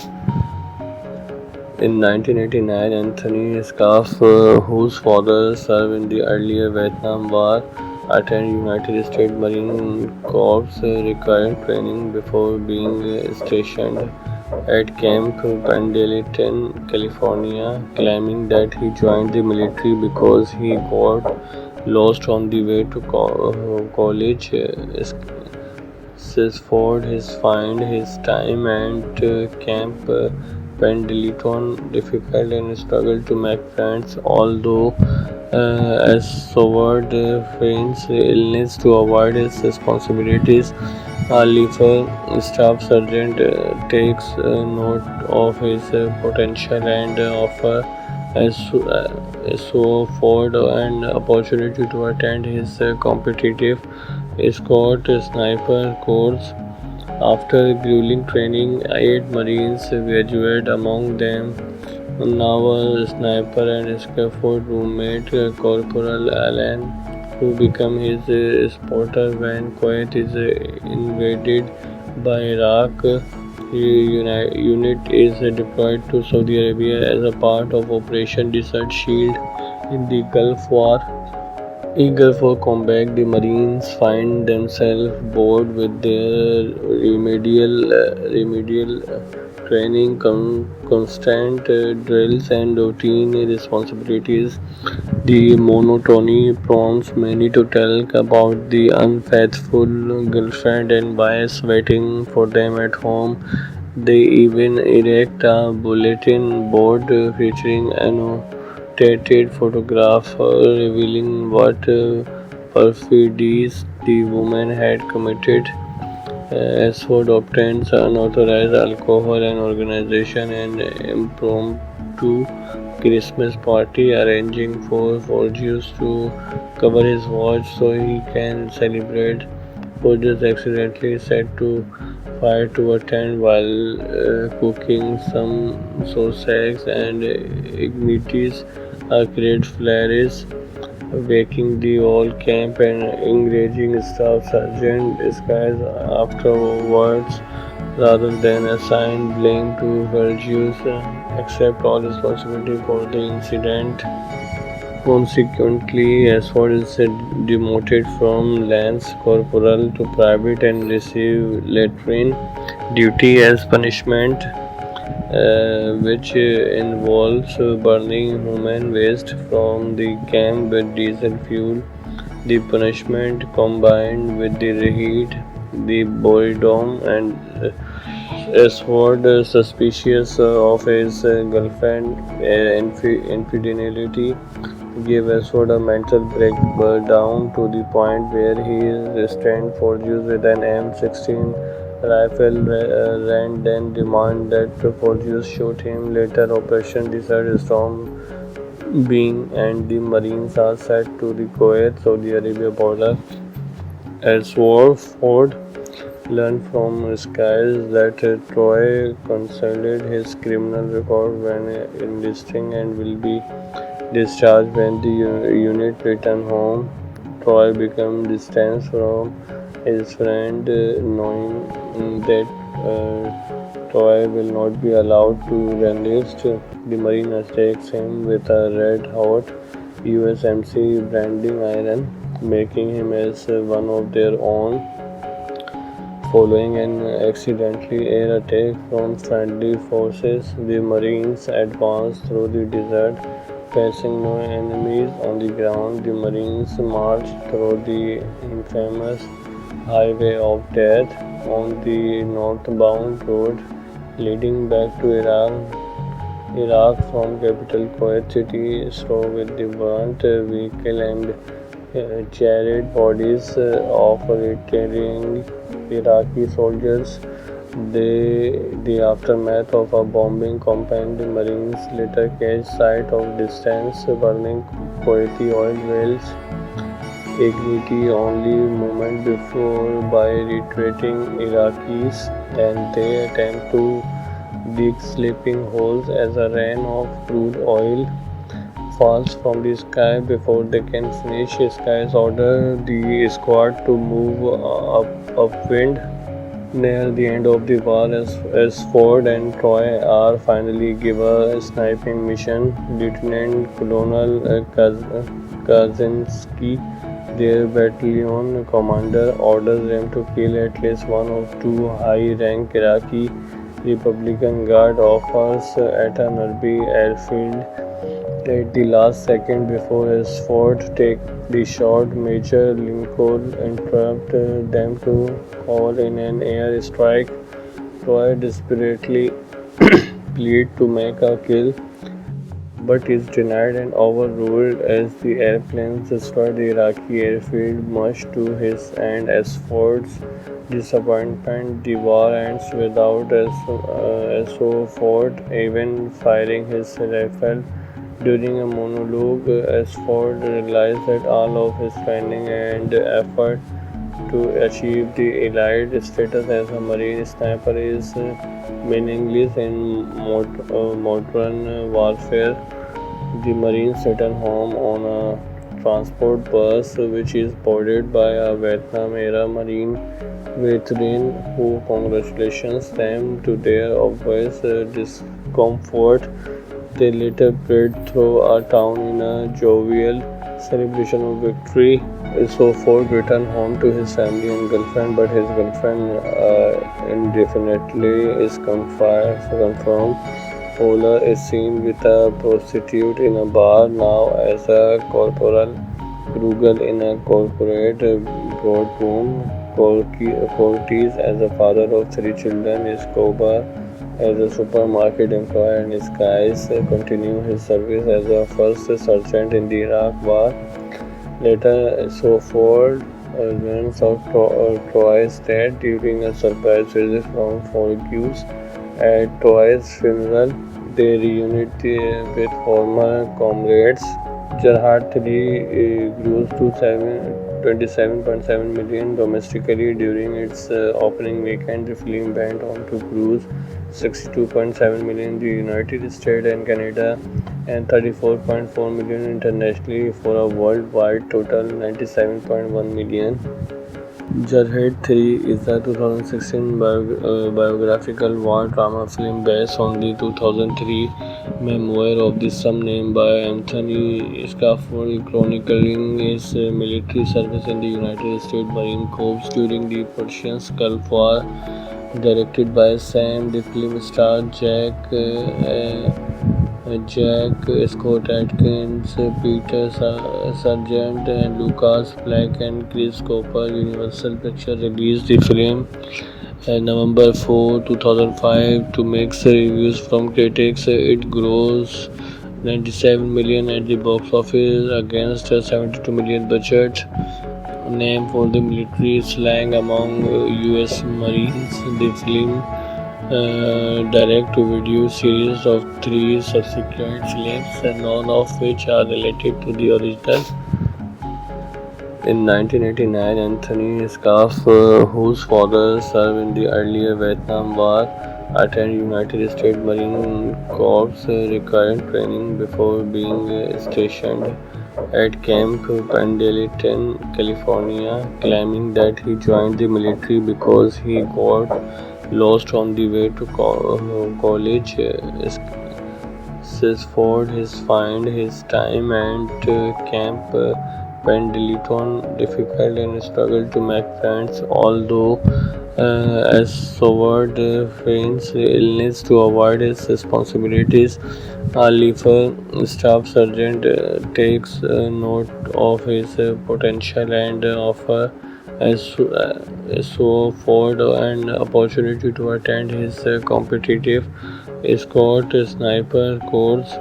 In 1989, Anthony Scaff, whose father served in the earlier Vietnam War, attended United States Marine Corps required training before being stationed at Camp Pendleton, California, claiming that he joined the military because he got lost on the way to college. Ford has found his time at Camp Pendleton difficult and struggled to make friends, although as suffered Finn's illness to avoid his responsibilities. A Leifer staff sergeant takes note of his potential and offers Ford an opportunity to attend his competitive escort sniper course. After grueling training, 8 Marines graduate, among them naval sniper and scaffold roommate Corporal Allen, who became his spotter when Kuwait is invaded by Iraq. Unit is deployed to Saudi Arabia as a part of Operation Desert Shield in the Gulf War. Eager for combat, the Marines find themselves bored with their remedial training, constant drills, and routine responsibilities. The monotony prompts many to tell about the unfaithful girlfriend and wives waiting for them at home. They even erect a bulletin board featuring annotated photographs revealing what perfidies the woman had committed. Ashford obtains unauthorized alcohol and organization an impromptu Christmas party, arranging for Forgius to cover his watch so he can celebrate. Forgius accidentally set to fire to a tent while cooking some sausage and ignites a great flares, waking the whole camp and enraging Staff Sergeant Disguise afterwards, rather than assign blame to Vergius, accept all responsibility for the incident. Consequently, Ashford is demoted from Lance Corporal to Private and receive latrine duty as punishment, which involves burning human waste from the camp with diesel fuel. The punishment, combined with the heat, the boredom, and Ashford, suspicious of his girlfriend infidelity, gave Ashford a mental breakdown to the point where he restrained Forgius with an M16 rifle, and then demanded that Forgius shoot him. Later, Operation Desert Storm being and the Marines are set to the Kuwait-Saudi Arabia border. Ashford learned from skies that Troy concealed his criminal record when enlisting and will be discharged when the unit returned home. Troy became distant from his friend, knowing that Troy will not be allowed to enlist. The Marine attacks him with a red-hot USMC branding iron, making him as one of their own. Following an accidental air attack from friendly forces, the Marines advanced through the desert, facing no enemies on the ground. The Marines marched through the infamous Highway of Death on the northbound road leading back to Iraq from capital Kuwait City, through with the burnt vehicle and charred bodies of retiring Iraqi soldiers. The aftermath of a bombing campaign, the Marines later catch sight of distant burning Kuwaiti oil wells, ignite only moment before by retreating Iraqis, and they attempt to dig sleeping holes as a rain of crude oil falls from the sky before they can finish. Skies order the squad to move upwind. Near the end of the war, as Ford and Troy are finally given a sniping mission, Lieutenant Colonel Kaczynski, their battalion commander, orders them to kill at least one of two high-rank Iraqi Republican Guard officers at a nearby airfield. At the last second before his Ford take the shot, Major Lincoln interrupted them to call in an air strike. Troy desperately pleads to make a kill, but is denied and overruled as the airplanes destroy the Iraqi airfield, much to his and Ashford's disappointment. The war ends without Ashford even firing his rifle. During a monologue, Ashford realized that all of his training and effort to achieve the elite status as a Marine sniper is meaningless in modern warfare. The Marines return home on a transport bus, which is boarded by a Vietnam-era Marine veteran who congratulates them to their obvious discomfort. They later parade through a town in a jovial celebration of victory. So Ford returned home to his family and girlfriend, but his girlfriend indefinitely is confirmed. Fowler is seen with a prostitute in a bar now as a corporal. Krugel in a corporate boardroom. Cortez as a father of three children. Escobar as a supermarket employee, and Skies continued his service as a first sergeant in the Iraq War. Later, Ford residents of Troy's dead during a surprise visit from Forgus. At Troy's funeral, they reunited with former comrades. Jarhad 3 grossed to 27.7 million domestically during its opening weekend. The film went on to gross 62.7 million in the United States and Canada and 34.4 million internationally for a worldwide total 97.1 million. Jarhead 3 is a 2016 biographical war drama film based on the 2003 memoir of the same name by Anthony Scaffold, chronicling his military service in the United States Marine Corps during the Persian Gulf War. Directed by Sam, the film stars Jack Scott Atkins, Peter Sargent, and Lucas Black and Chris Cooper. Universal Pictures released the film November 4, 2005 to mixed reviews from critics. It grossed 97 million at the box office against a 72 million budget. Name for the military slang among US Marines. The film direct-to-video series of 3 subsequent films, none of which are related to the original. In 1989, Anthony Scaff, whose father served in the earlier Vietnam War, attended United States Marine Corps recurrent training before being stationed at Camp Pendleton, California, claiming that he joined the military because he got lost on the way to college. Sisford has found his time at Camp Pendleton difficult and struggled to make friends, although as Soward feigns illness to avoid his responsibilities. A Leifer staff sergeant takes note of his potential and offers Ford an opportunity to attend his competitive escort sniper course.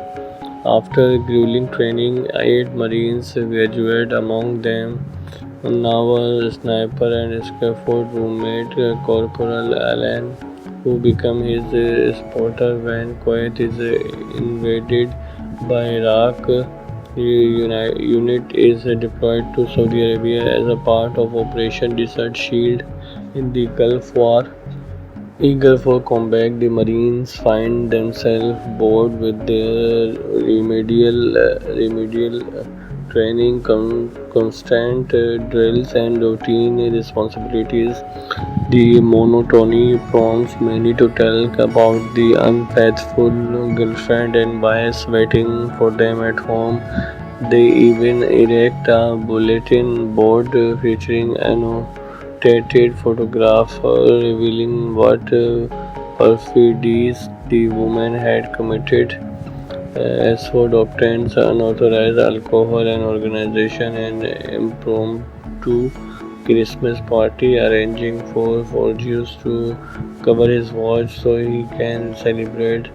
After grueling training, 8 Marines graduate, among them naval sniper and scaffold roommate Corporal Allen, who became his spotter when Kuwait is invaded by Iraq. The unit is deployed to Saudi Arabia as a part of Operation Desert Shield in the Gulf War. Eager for combat, the Marines find themselves bored with their remedial training, constant drills, and routine responsibilities. The monotony prompts many to tell about the unfaithful girlfriend and wives waiting for them at home. They even erect a bulletin board featuring annotated photographs revealing what perfidies the woman had committed. Ashford obtains unauthorized alcohol and organization an impromptu Christmas party, arranging for Forgius to cover his watch so he can celebrate.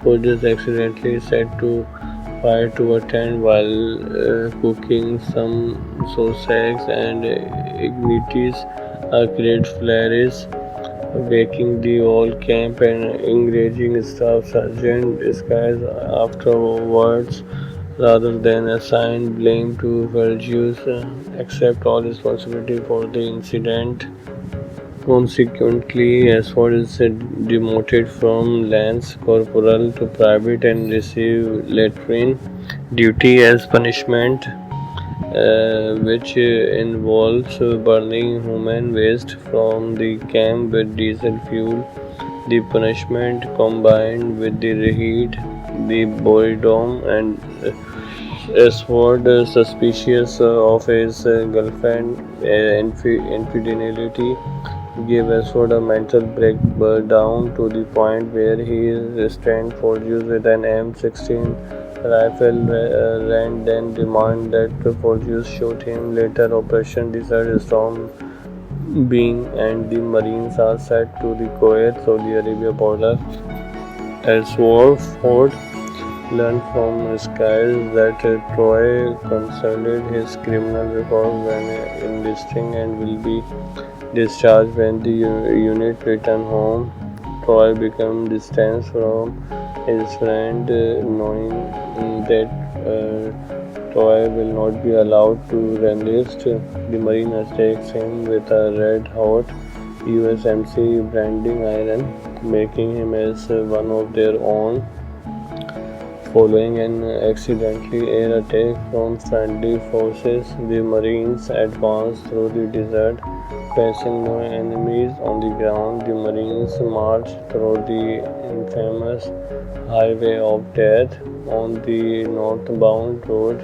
Forgius accidentally set to fire to a tent while cooking some sausage and ignites a great flares, waking the whole camp and enraging staff sergeant disguised afterwards. Rather than assign blame to Vergius, accept all responsibility for the incident. Consequently, Ashford is demoted from Lance Corporal to private and receive latrine duty as punishment, which involves burning human waste from the camp with diesel fuel. The punishment, combined with the heat, the boredom, and Ashford suspicious of his girlfriend infidelity, gave Ashford a mental breakdown to the point where he restrained Forgius with an M16 rifle and then demanded that Forgius shoot him. Later, Operation Desert Storm being and the Marines are set to the Kuwait Saudi Arabia border. Ashford learned from Skiles that Troy consulted his criminal record when enlisting and will be discharged when the unit returned home. Troy became distant from his friend, knowing that Troy will not be allowed to enlist. The Marine attacks him with a red-hot USMC branding iron, making him as one of their own. Following an accidental air attack from friendly forces, the Marines advanced through the desert, facing no enemies on the ground. The Marines marched through the infamous Highway of Death on the northbound road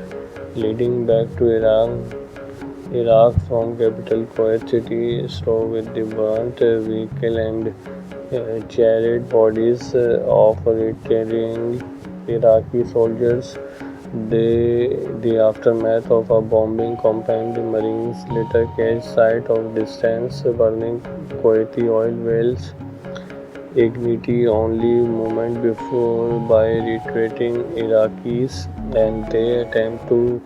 leading back to Iraq from capital Kuwait City, struck with the burnt vehicle and charred bodies of retaliating Iraqi soldiers. The aftermath of a bombing campaign, the Marines later catch sight of distant burning Kuwaiti oil wells, ignite only moment before by retreating Iraqis, and they attempt to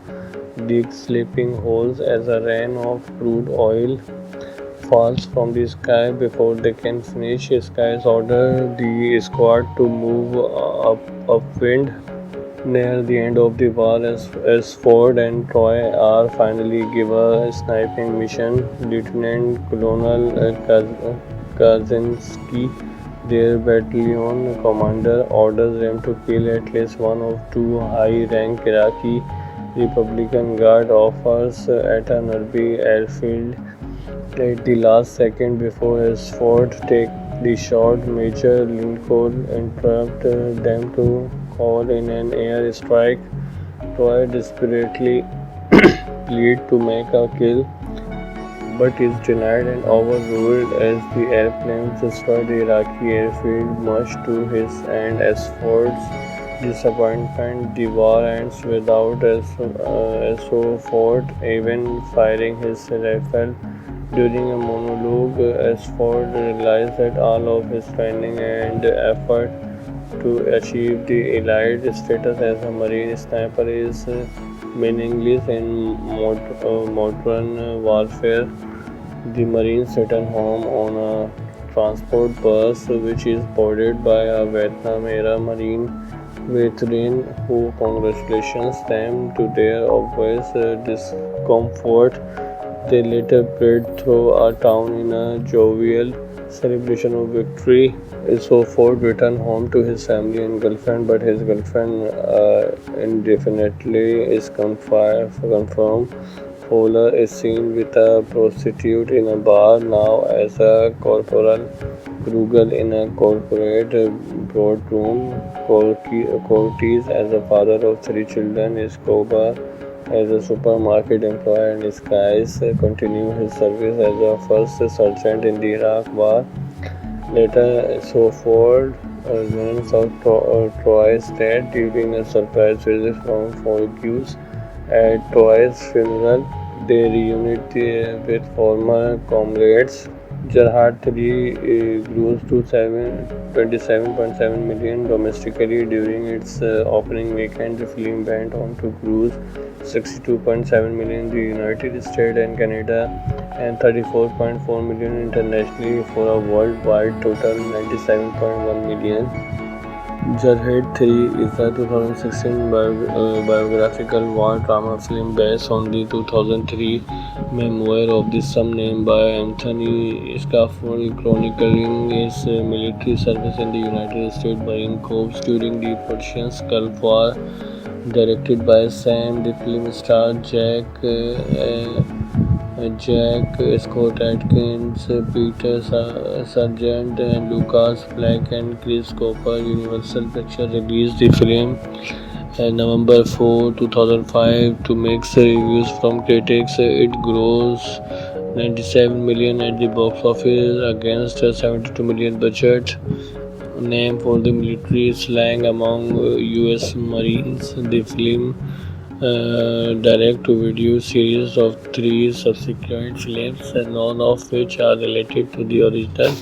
dig sleeping holes as a rain of crude oil falls from the sky before they can finish. Skies order the squad to move upwind. Near the end of the war, as Ford and Troy are finally given a sniping mission, Lieutenant Colonel Kaczynski, their battalion commander, orders them to kill at least one of two high-rank Iraqi Republican Guard officers at a nearby airfield. At the last second before his Ford take the shot, Major Lincoln interrupted them to call in an air strike. Troy desperately pleads to make a kill, but is denied and overruled as the airplanes destroy the Iraqi airfield, much to his and as Ford's disappointment. The war ends without Ford even firing his rifle. During a monologue, as Ford realized that all of his training and effort to achieve the elite status as a Marine sniper is meaningless in modern warfare. The Marines return home on a transport bus, which is boarded by a Vietnam-era Marine veteran who congratulates them to their obvious discomfort. They later parade through a town in a jovial celebration of victory. So Ford returned home to his family and girlfriend, but his girlfriend indefinitely is confirmed. Fowler is seen with a prostitute in a bar now as a Corporal Krugel in a corporate boardroom. Cortez, as a father of three children, Escobar as a supermarket employee, and Skies continued his service as a first sergeant in the Iraq War. Later, Ford learns of Troy's death during a surprise visit from Forgus. At Troy's funeral, they reunite with former comrades. Jarhead 3 grows to 27.7 million domestically during its opening weekend. The film went on to gross 62.7 million in the United States and Canada and 34.4 million internationally for a worldwide total 97.1 million. Jarhead 3 is a 2016 biographical war drama film based on the 2003 memoir of the same name by Anthony Scaffold, chronicling his military service in the United States Marine Corps during the Persian Gulf War. Directed by Sam, the film starred Jack Scott Atkins, Peter Sargent, and Lucas Black and Chris Cooper. Universal Pictures released the film November 4, 2005 to mixed reviews from critics. It grossed 97 million at the box office against a 72 million budget. Name for the military slang among US Marines. The film direct-to-video series of 3 subsequent films, none of which are related to the original.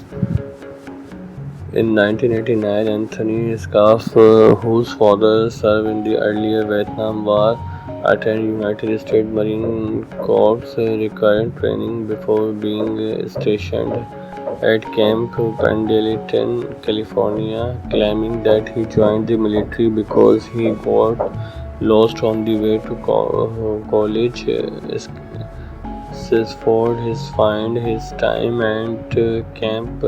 In 1989, Anthony Scarf, whose father served in the earlier Vietnam War, attended United States Marine Corps required training before being stationed at Camp Pendleton, California, claiming that he joined the military because he got lost on the way to college. Sisford has find his time at Camp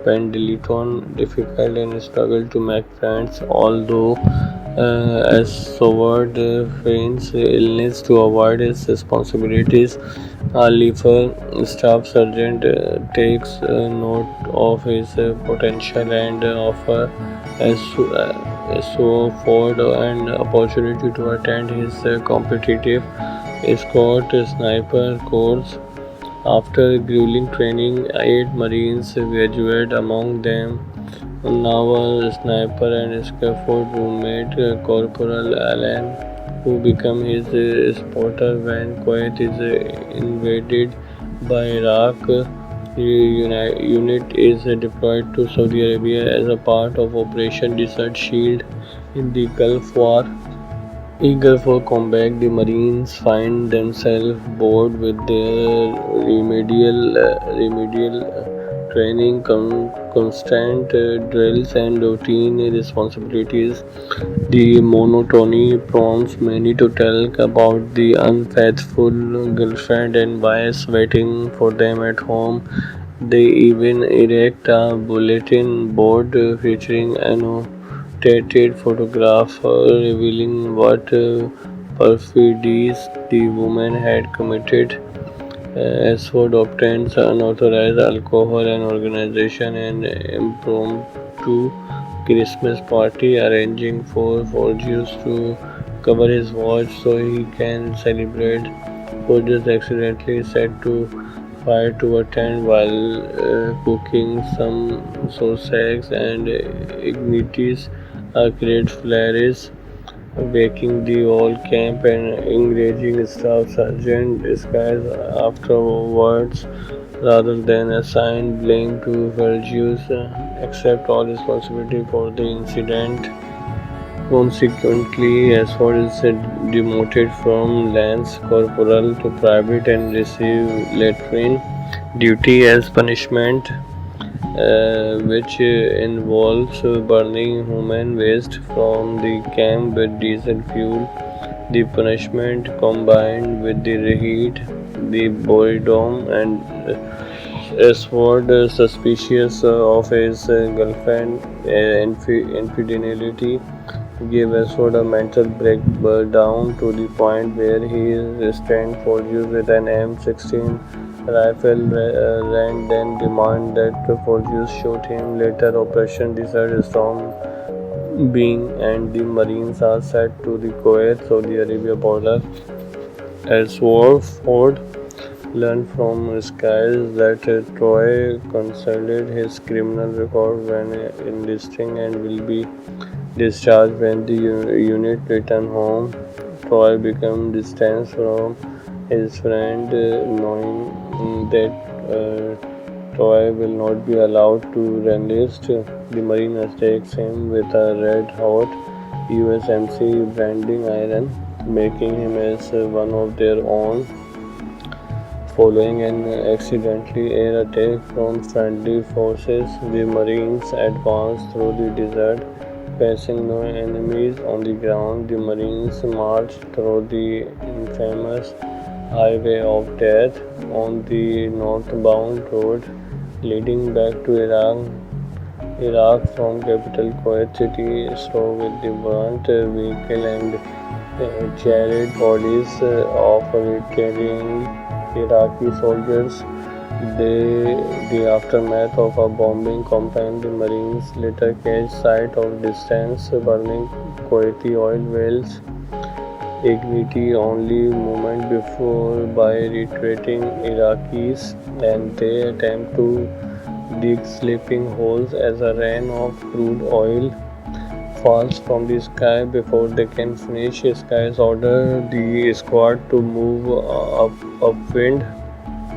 Pendleton difficult and struggled to make friends, although as Soward feigns illness to avoid his responsibilities. Leifer, staff sergeant, takes note of his potential and offer Soward an opportunity to attend his competitive escort sniper course. After grueling training, 8 Marines graduated, among them naval sniper and scaffold roommate Corporal Allen, who became his spotter when Kuwait is invaded by Iraq. The unit is deployed to Saudi Arabia as a part of Operation Desert Shield in the Gulf War. Eager for combat, the Marines find themselves bored with their remedial training, constant drills, and routine responsibilities. The monotony prompts many to tell about the unfaithful girlfriend and wives waiting for them at home. They even erect a bulletin board featuring annotated photograph revealing what perfidies the woman had committed. Ashford obtains unauthorized alcohol and organization an impromptu Christmas party, arranging for Forgius to cover his watch so he can celebrate. Forgius accidentally set to fire to attend while cooking some sausages and ignites a great flares, waking the whole camp and enraging Staff Sergeant Disguise afterwards. Rather than assign blame to Vergius, accept all responsibility for the incident. Consequently, Ashford is demoted from Lance Corporal to Private and receive latrine duty as punishment, which involves burning human waste from the camp with diesel fuel. The punishment, combined with the heat, the boredom, and Ashford, suspicious of his girlfriend infidelity, gave Ashford a mental breakdown to the point where he restrained Forgius with an M16 rifle. Rand then demanded that Forgius shoot him. Later, Operation Desert Storm being and the Marines are set to the Kuwait-Saudi Arabia border. Ashford learned from skies that Troy concealed his criminal record when enlisting and will be discharged when the unit returned home. Troy became distant from his friend, knowing that Troy will not be allowed to enlist. The Marine takes him with a red-hot USMC branding iron, making him as one of their own. Following an accidental air attack from friendly forces, the Marines advanced through the desert. Facing no enemies on the ground, the Marines marched through the infamous Highway of Death on the northbound road leading back to Iraq from capital Kuwait City, so with the burnt vehicle and charred bodies of retiring Iraqi soldiers. The aftermath of a bombing campaign, the Marines later catch sight of distant burning Kuwaiti oil wells, ignite only moment before by retreating Iraqis, and they attempt to dig sleeping holes as a rain of crude oil falls from the sky before they can finish. Skies order the squad to move upwind.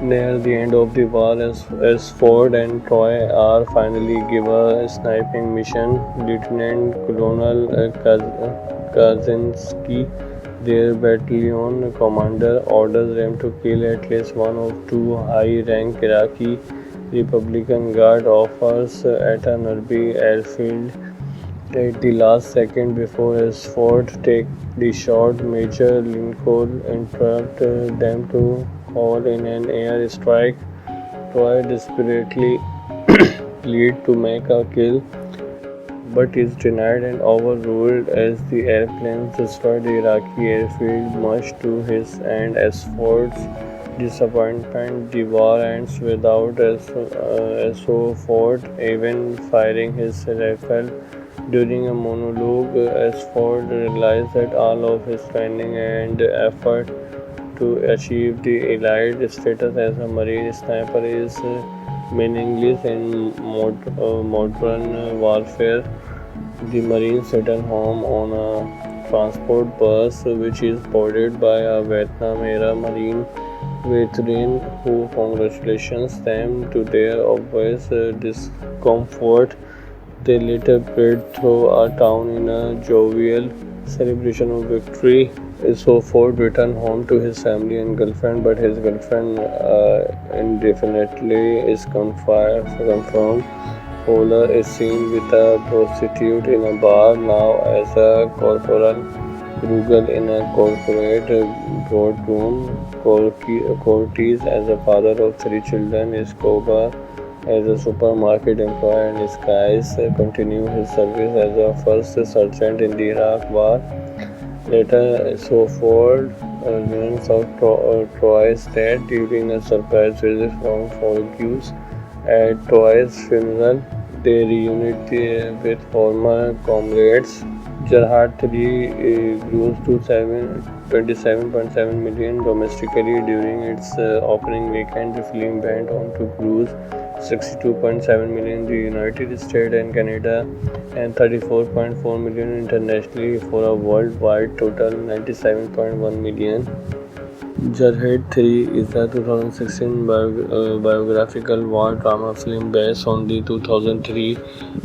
Near the end of the war, as Ford and Troy are finally given a sniping mission, Lieutenant Colonel Kaczynski, their battalion commander, orders them to kill at least one of two high-rank Iraqi Republican Guard officers at a nearby airfield. At the last second before his Ford take the shot, Major Lincoln interrupted them to call in an air strike. Troy desperately pleads to make a kill, but is denied and overruled as the airplanes destroy the Iraqi airfield, much to his and Ford's disappointment. The war ends without Ford even firing his rifle. During a monologue, Ford realized that all of his training and effort to achieve the elite status as a Marine sniper is meaningless in modern warfare. The Marines return home on a transport bus which is boarded by a Vietnam-era Marine veteran who congratulates them to their obvious discomfort. They later parade through a town in a jovial celebration of victory. So Ford returned home to his family and girlfriend, but his girlfriend indefinitely is confirmed. Fowler is seen with a prostitute in a bar now as a corporal. Krugel in a corporate boardroom. Cortez as a father of three children. Escobar as a supermarket employee, and Skies continued his service as a first sergeant in the Iraq War. Later, Ford learns of Troy's death during a surprise visit from Forgus. At Troy's funeral, they reunite with former comrades. Jarhead 3 grossed to 27.7 million domestically during its opening weekend. The film went on to gross 62.7 million in the United States and Canada and 34.4 million internationally for a worldwide total 97.1 million. Jarhead 3 is a 2016 biographical war drama film based on the 2003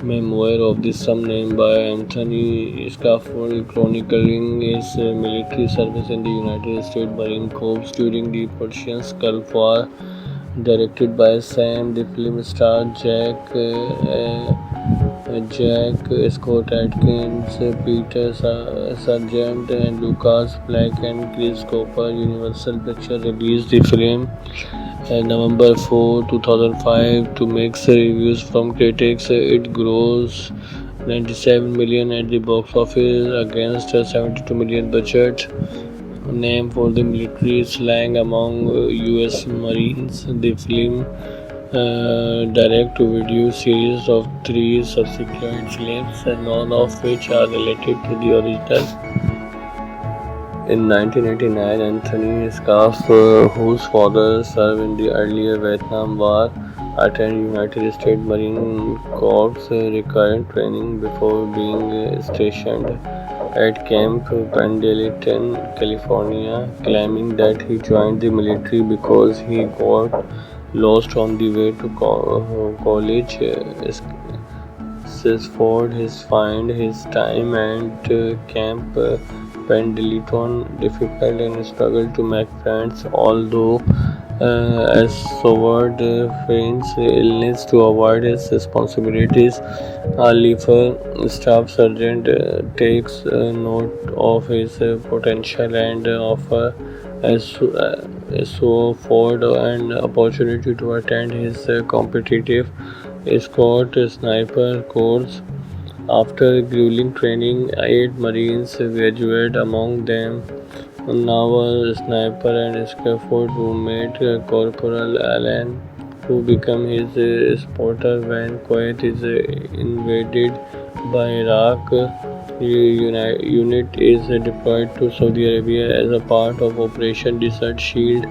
memoir of the same name by Anthony Scaffold, chronicling his military service in the United States Marine Corps during the Persian Gulf War. Directed by Sam, the film stars Jack Scott Atkins, Peter Sargent, and Lucas Black and Chris Cooper. Universal Pictures released the film November 4, 2005 to mixed reviews from critics. It grossed 97 million at the box office against a 72 million budget. Name for the military slang among U.S. Marines. The film direct-to-video series of 3 subsequent films, none of which are related to the original. In 1989, Anthony Scaff, whose father served in the earlier Vietnam War, attended United States Marine Corps recurrent training before being stationed at Camp Pendleton, California, claiming that he joined the military because he got lost on the way to college. Says Ford has found his time at Camp Pendleton difficult and struggled to make friends, although as suffered friends illness to avoid his responsibilities. A Leifer staff sergeant takes note of his potential and offers Ford an opportunity to attend his competitive escort sniper course. After grueling training, 8 Marines graduate, among them naval sniper and scaffold roommate Corporal Allen, who became his spotter when Kuwait is invaded by Iraq. The unit is deployed to Saudi Arabia as a part of Operation Desert Shield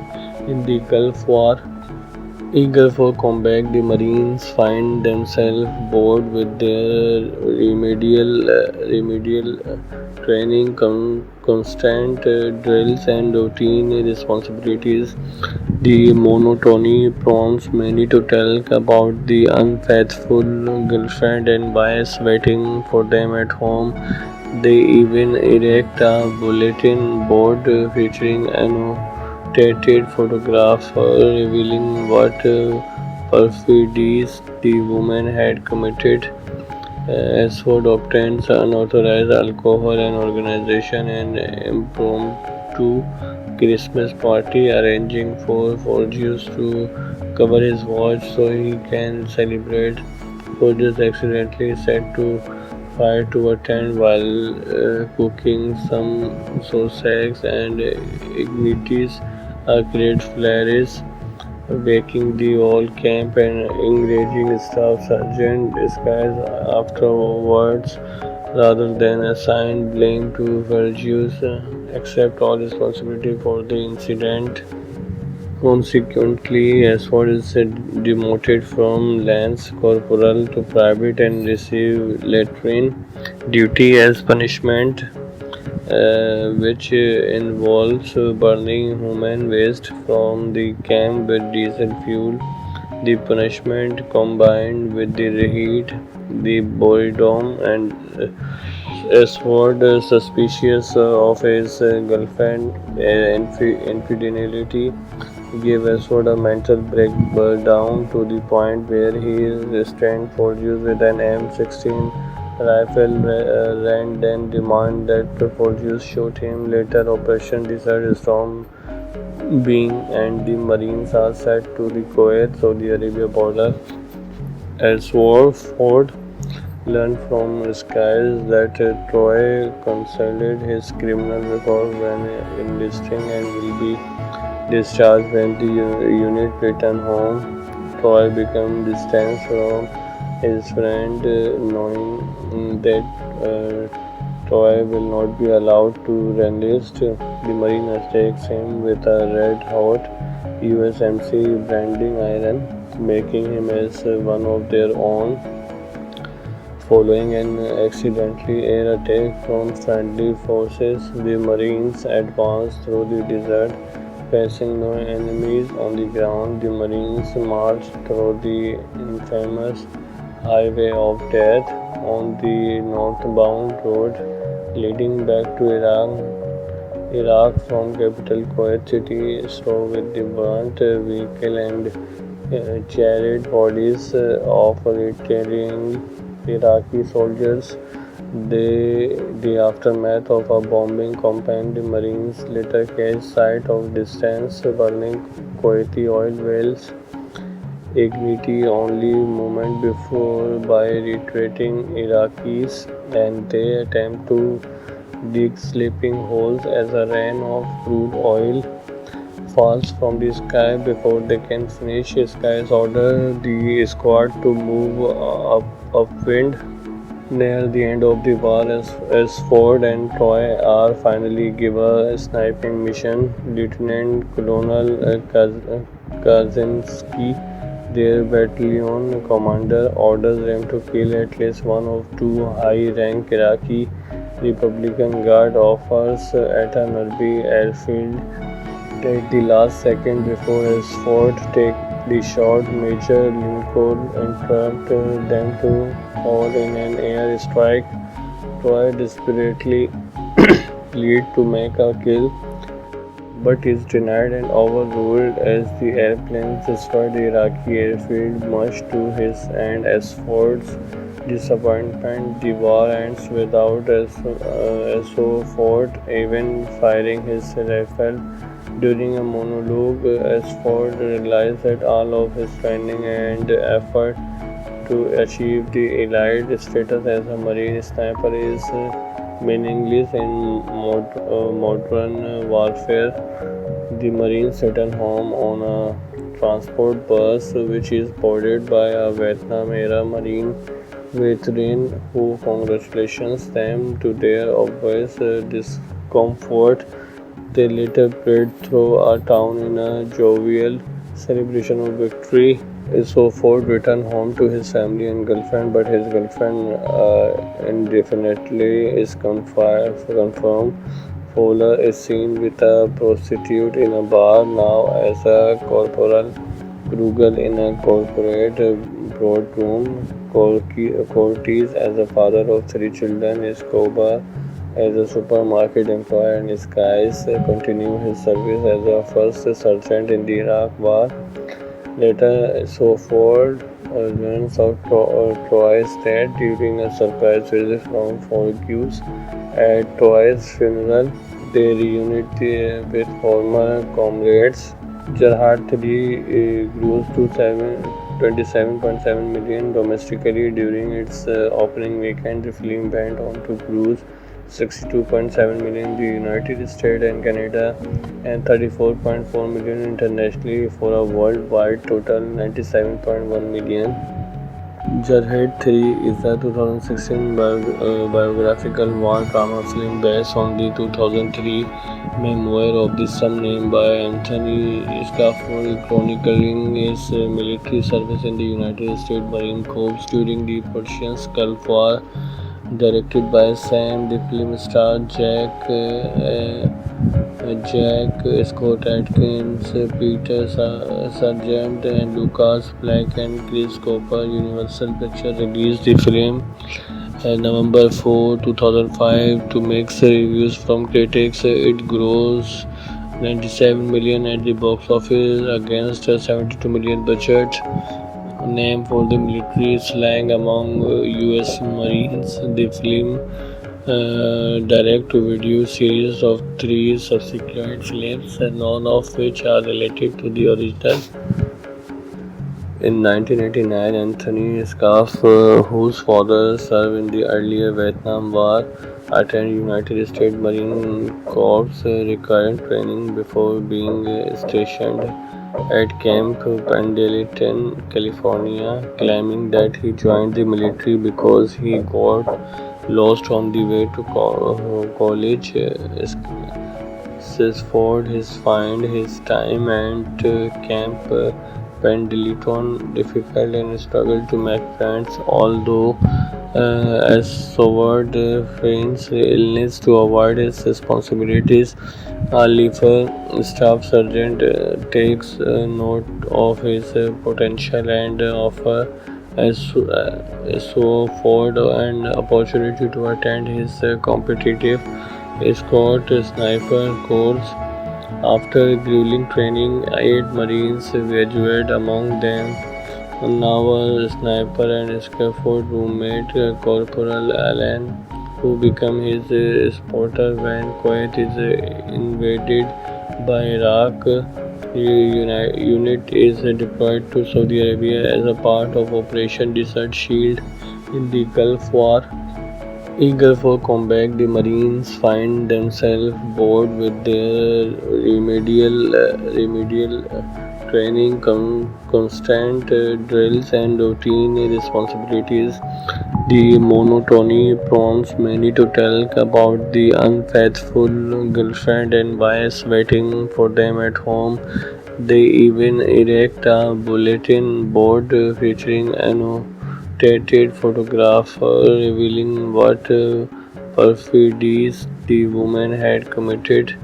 in the Gulf War. Eager for combat, the Marines find themselves bored with their remedial training, constant drills, and routine responsibilities. The monotony prompts many to tell about the unfaithful girlfriend and bias waiting for them at home. They even erect a bulletin board featuring annotated photographs revealing what perfidies the woman had committed. As for obtains unauthorized alcohol and organization an impromptu Christmas party arranging for Forgius to cover his watch so he can celebrate. Forgius accidentally set to fire to attend while cooking some sausage and ignites a great flares waking the whole camp and enraging Staff Sergeant disguised afterwards rather than assign blame to Vergius, accept all responsibility for the incident. Consequently, Ashford is demoted from Lance Corporal to private and receive latrine duty as punishment, which involves burning human waste from the camp with diesel fuel. The punishment combined with the heat, the boredom, and Ashford, suspicious of his girlfriend infidelity, gave Ashford a mental breakdown to the point where he restrained Forgius with an M16 rifle and then demanded that Forgius shoot him. Later, Operation Desert Storm being and the Marines are set to the Kuwait-Saudi Arabia border. Ashford learned from skies that Troy concealed his criminal record when enlisting and will be discharged when the unit returned home. Troy became distant from his friend, knowing that Troy will not be allowed to enlist. The Marine takes him with a red-hot USMC branding iron, making him as one of their own. Following an accidentally air attack from friendly forces, the Marines advanced through the desert. Facing no enemies on the ground, the Marines marched through the infamous Highway of Death on the northbound road leading back to Iraq from capital Kuwait City, so with the burnt vehicle and charred bodies of retiring Iraqi soldiers. The aftermath of a bombing campaign, the Marines later catch sight of distant burning Kuwaiti oil wells, ignite only moment before by retreating Iraqis, and they attempt to dig sleeping holes as a rain of crude oil falls from the sky before they can finish. Skies order the squad to move upwind. Near the end of the war, as Ford and Troy are finally given a sniping mission, Lieutenant Colonel Kaczynski, their battalion commander, orders them to kill at least one of two high-rank Iraqi Republican Guard officers at a nearby airfield. At the last second before his Ford take the shot, Major Lincoln interrupted them to fall in an air strike. Troy desperately pleads to make a kill, but is denied and overruled as the airplanes destroy the Iraqi airfield, much to his and Ashford's disappointment. The war ends without Ashford even firing his rifle. During a monologue, Ashford realized that all of his training and effort to achieve the elite status as a Marine sniper is meaningless in modern warfare. The Marines return home on a transport bus which is boarded by a Vietnam-era Marine veteran who congratulates them to their obvious discomfort. They later parade through a town in a jovial celebration of victory. So Ford returned home to his family and girlfriend, but his girlfriend indefinitely is confirmed. Fowler is seen with a prostitute in a bar now as a corporal. Krugel in a corporate boardroom. Cortez as a father of three children. Escobar as a supermarket employee, and Skies continued his service as a first sergeant in the Iraq War. Later, Ford learns of Troy's death during a surprise visit from Forgus. At Troy's funeral, they reunite with former comrades. Jarhad 3 grossed to 27.7 million domestically during its opening weekend. The film went on to gross 62.7 million in the United States and Canada and 34.4 million internationally for a worldwide total 97.1 million. Jarhead 3 is a 2016 biographical war drama film based on the 2003 memoir of the same name by Anthony Scaffold, chronicling his military service in the United States Marine Corps during the Persian Gulf War. Directed by Sam, the film starred Jack Scott Atkins, Peter Sargent, and Lucas Black and Chris Cooper. Universal Pictures released the film November 4, 2005 to mixed reviews from critics. It grossed 97 million at the box office against a 72 million budget. Name for the military slang among U.S. Marines. The film direct-to-video series of 3 subsequent films, none of which are related to the original. In 1989, Anthony Scaff, whose father served in the earlier Vietnam War, attended United States Marine Corps recurrent training before being stationed at Camp Pendleton, California, claiming that he joined the military because he got lost on the way to college. Says Ford his find his time at Camp Pendleton difficult and struggled to make friends, although as suffered Friend's illness to avoid his responsibilities. Liefer staff sergeant takes note of his potential and offer so Ford an opportunity to attend his competitive escort sniper course. After grueling training, 8 Marines graduated, among them now a sniper and scaffold roommate Corporal Allen, who became his spotter when Kuwait is invaded by Iraq. The unit is deployed to Saudi Arabia as a part of Operation Desert Shield in the Gulf War. Eager for combat, the Marines find themselves bored with their remedial training, constant drills, and routine responsibilities. The monotony prompts many to tell about the unfaithful girlfriend and wives waiting for them at home. They even erect a bulletin board featuring annotated photograph revealing what perfidies the woman had committed.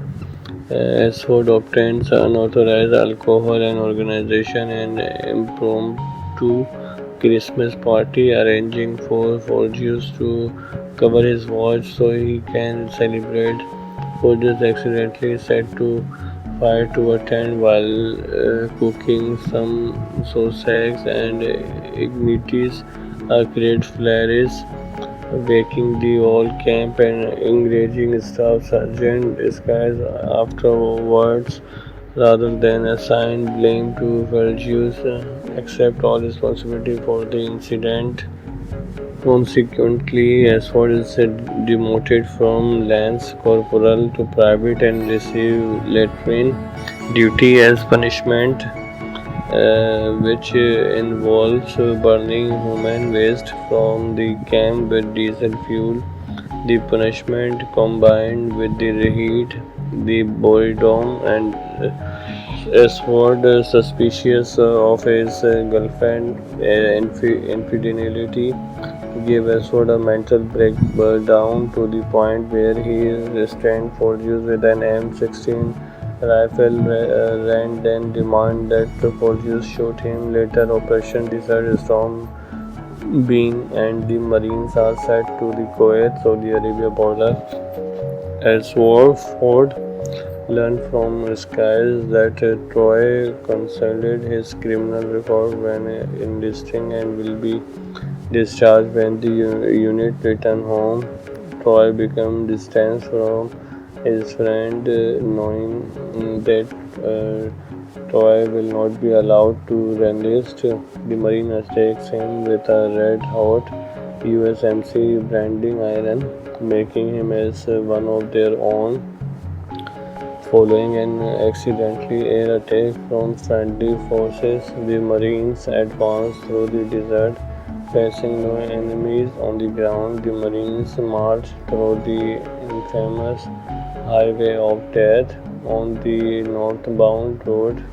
Ashford obtains unauthorized alcohol and organization an impromptu Christmas party, arranging for Forgius to cover his watch so he can celebrate. Forgius accidentally set to fire to attend while cooking some sausage and ignites a great flares, waking the whole camp and enraging Staff Sergeant Disguise afterwards. Rather than assign blame to Vergius, accept all responsibility for the incident. Consequently, Ashford is demoted from Lance Corporal to Private and receive latrine duty as punishment, which involves burning human waste from the camp with diesel fuel. The punishment, combined with the heat, the boredom, and Ashford, suspicious of his girlfriend's infidelity, gave Ashford a mental breakdown to the point where he restrained Fortius with an M16 rifle. Rand then demanded that Fortius shoot him. Later, Operation Desert Storm being and the Marines are set to the Kuwait-Saudi Arabia border. Ashford learned from skies that Troy concealed his criminal record when enlisting and will be discharged when the unit returned home. Troy became distant from his friend, knowing that Troy will not be allowed to enlist. The Marine takes him with a red-hot USMC branding iron, making him as one of their own. Following an accidental air attack from friendly forces, the Marines advanced through the desert, facing no enemies on the ground. The Marines marched through the infamous Highway of Death on the northbound road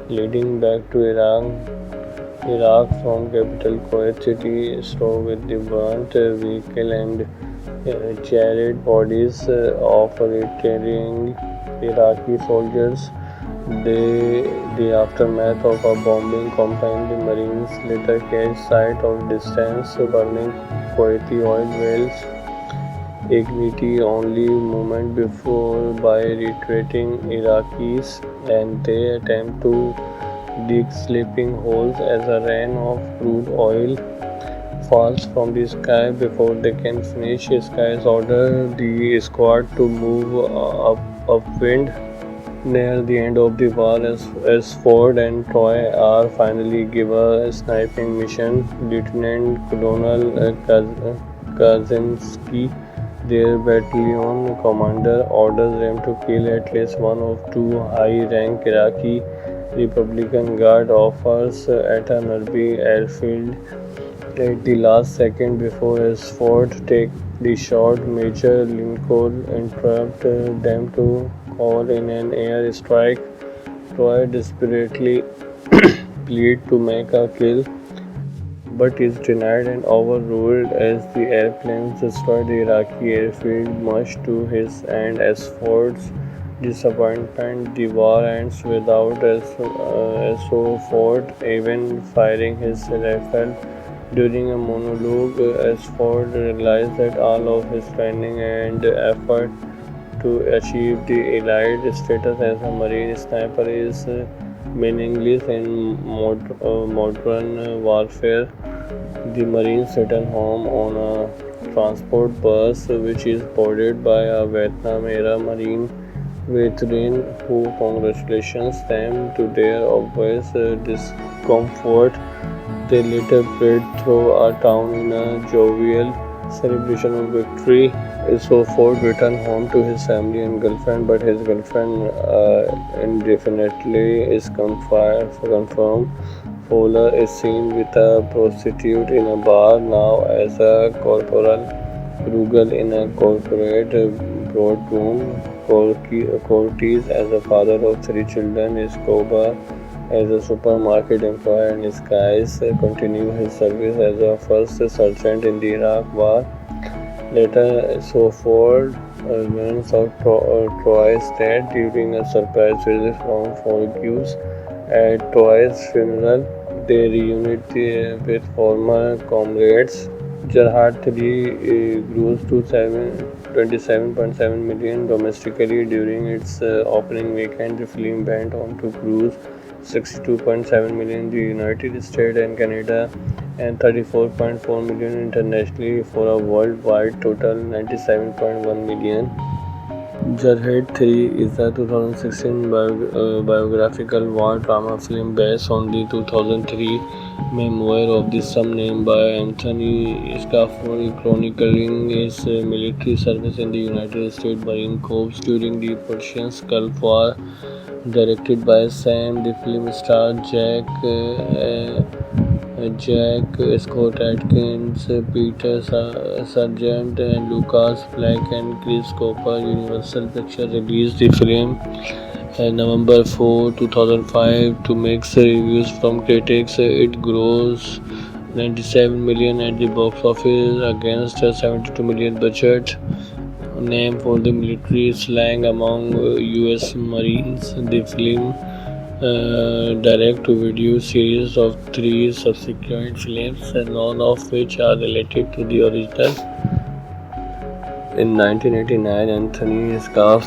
leading back to Iraq from capital Kuwait City, strewn with the burnt vehicle and charred bodies of retiring Iraqi soldiers. The aftermath of a bombing campaign, the Marines later catch sight of distant burning Kuwaiti oil wells, ignited only moment before by retreating Iraqis, and they attempt to dig sleeping holes as a rain of crude oil falls from the sky before they can finish. Skies order the squad to move upwind. Near the end of the war, as Ford and Troy are finally given a sniping mission, Lieutenant Colonel Kaczynski, their battalion commander, orders them to kill at least one of two high-rank Iraqi Republican Guard officers at a nearby airfield. At the last second before Ashford take the shot, Major Lincoln interrupted them to call in an air strike. Troy desperately pleads to make a kill, but is denied and overruled as the airplanes destroy the Iraqi airfield. Much to his and Ashford's disappointment, the war ends without Ashford even firing his rifle. During a monologue, Ashford realized that all of his training and effort to achieve the elite status as a Marine sniper is meaningless in modern warfare. The Marines return home on a transport bus which is boarded by a Vietnam-era Marine veteran who congratulates them to their obvious discomfort. They later parade through a town in a jovial celebration of victory. Ford returned home to his family and girlfriend, but his girlfriend indefinitely is confirmed. Fowler is seen with a prostitute in a bar, now as a corporal. Rugal in a corporate boardroom. Cortez as a father of three children. Escobar as a supermarket employee, and Skies continued his service as a first sergeant in the Iraq War. Later, Ford learns of Troy's death during a surprise visit from Fortius. At Troy's funeral, they reunite with former comrades. Jarhead 3 grows to 27.7 million domestically during its opening weekend. The film went on to gross 62.7 million in the United States and Canada and 34.4 million internationally for a worldwide total 97.1 million. Jarhead 3 is a 2016 biographical war drama film based on the 2003 memoir of the same name by Anthony Scaffold, chronicling his military service in the United States Marine Corps during the Persian Gulf War. Directed by Sam, the film stars Jack Scott Atkins, Peter Sargent, and Lucas Black and Chris Cooper. Universal Pictures released the film November 4, 2005, to mixed reviews from critics. It grossed 97 million at the box office against a 72 million budget. Name for the military slang among US Marines. The film direct-to-video series of three subsequent films, none of which are related to the original. In 1989, Anthony Scaff,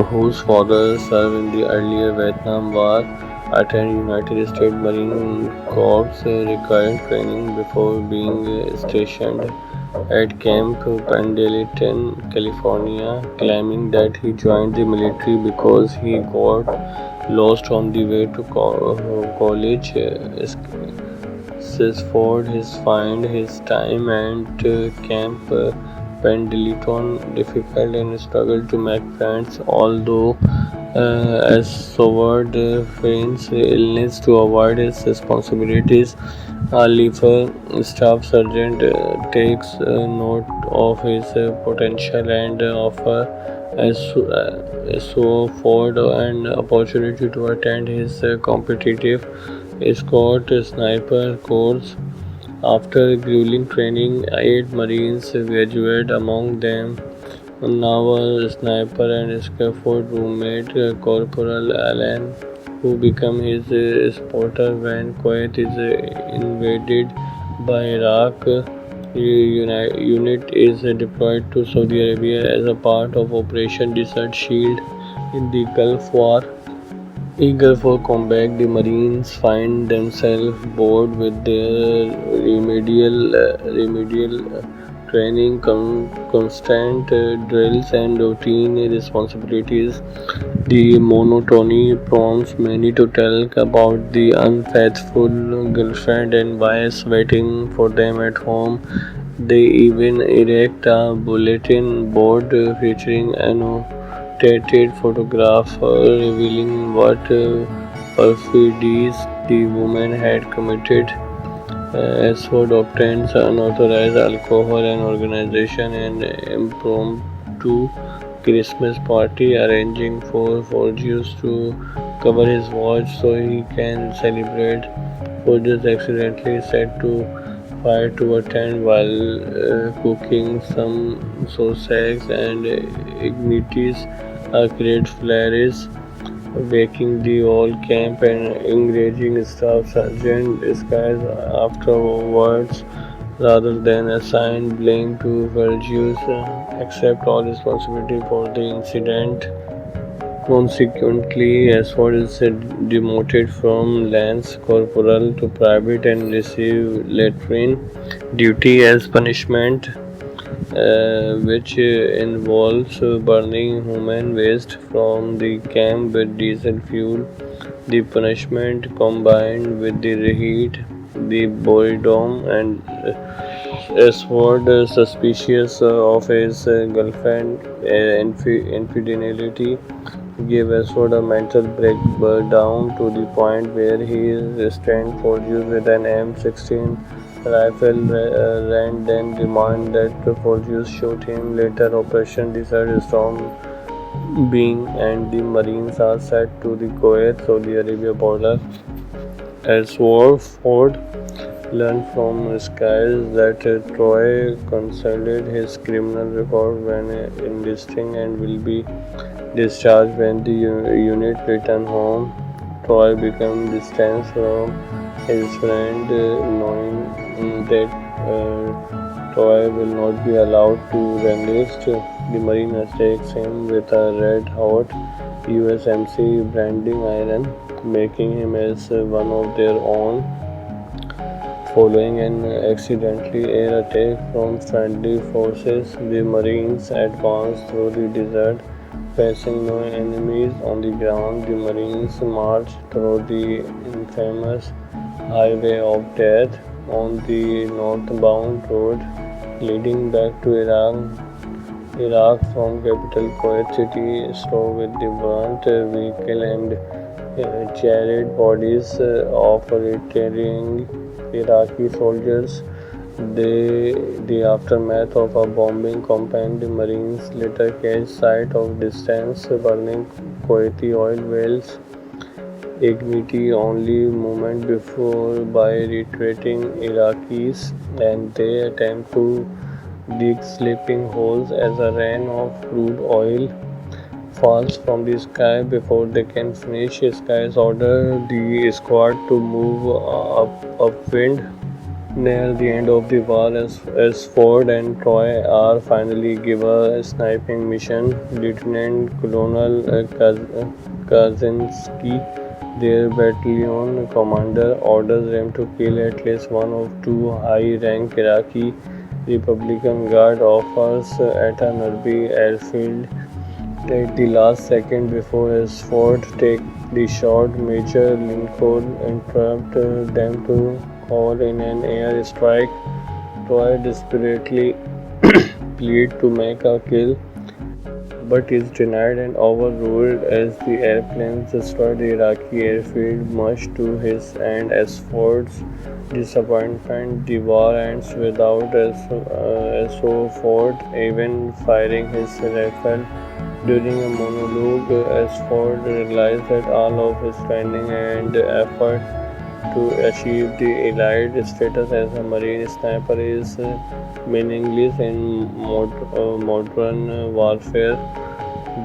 whose father served in the earlier Vietnam War, attended United States Marine Corps required training before being stationed at Camp Pendleton, California, claiming that he joined the military because he got lost on the way to college. Sisford his find his time at Camp Pendleton difficult and struggled to make friends, although as Soward feigns illness to avoid his responsibilities. Lefer, staff sergeant, takes note of his potential and offer Ford an opportunity to attend his competitive escort sniper course. After grueling training, 8 Marines graduate, among them naval sniper and scaffold roommate Corporal Allen, who became his spotter when Kuwait is invaded by Iraq. Unit is deployed to Saudi Arabia as a part of Operation Desert Shield in the Gulf War. Eager for combat, the Marines find themselves bored with their remedial training, constant drills, and routine responsibilities. The monotony prompts many to tell about the unfaithful girlfriend and wives waiting for them at home. They even erect a bulletin board featuring annotated photographs revealing what perfidies the woman had committed. Ashford obtains unauthorized alcohol and organization an impromptu Christmas party, arranging for Forgius to cover his watch so he can celebrate. Forgius accidentally set to fire to a tent while cooking some sausages and ignites a great flares, waking the whole camp and enraging Staff Sergeant Disguise afterwards. Rather than assign blame to Vergius, accept all responsibility for the incident. Consequently, Ashford is demoted from Lance Corporal to Private and receive latrine duty as punishment, which involves burning human waste from the camp with diesel fuel. The punishment, combined with the heat, the boredom, and Ashford, suspicious of his girlfriend infidelity, gave Ashford a mental breakdown to the point where he restrained Forgius with an M16 rifle. Rand then demanded that Forgius shoot him. Later, Operation Desert Storm being and the Marines are set to the Kuwait-Saudi Arabia border. Ashford learned from skies that Troy concealed his criminal record when enlisting and will be discharged when the unit returned home. Troy became distant from his friend, knowing that Troy will not be allowed to enlist. The Marine attacks him with a red-hot USMC branding iron, making him as one of their own. Following an accidental air attack from friendly forces, the Marines advanced through the desert. Facing no enemies on the ground, the Marines marched through the infamous Highway of Death on the northbound road leading back to Iraq from capital Kuwait City, stowed with the burnt vehicle and charred bodies of retiring Iraqi soldiers. The aftermath of a bombing campaign, the Marines later catch sight of distant burning Kuwaiti oil wells, ignite only moment before by retreating Iraqis, and they attempt to dig sleeping holes as a rain of crude oil falls from the sky before they can finish. Skies order the squad to move upwind. Near the end of the war, as Ford and Troy are finally given a sniping mission, Lieutenant Colonel Kaczynski, their battalion commander, orders them to kill at least one of two high-rank Iraqi Republican Guard officers at a nearby airfield. At the last second before his Ford take the shot, Major Lincoln interrupted them to call in an air strike. Troy desperately pleads to make a kill, but is denied and overruled as the airplanes destroy the Iraqi airfield, much to his and Asford's disappointment. The war ends without Ford even firing his rifle. During a monologue, Asford realized that all of his training and effort to achieve the elite status as a Marine sniper is meaningless in modern warfare.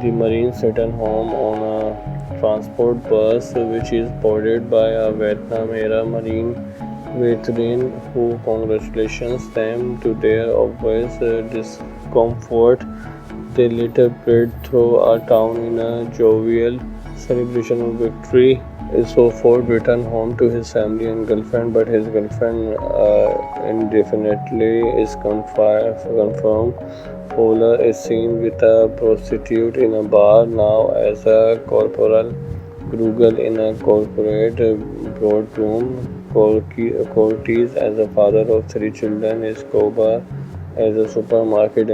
The Marines return home on a transport bus which is boarded by a Vietnam-era Marine veteran who congratulates them to their obvious discomfort. They later parade through a town in a jovial celebration of victory. So Ford returned home to his family and girlfriend, but his girlfriend indefinitely is confirmed. Fowler is seen with a prostitute in a bar now as a corporal. Grugel in a corporate boardroom. Cortez as a father of three children. Escobar as a supermarket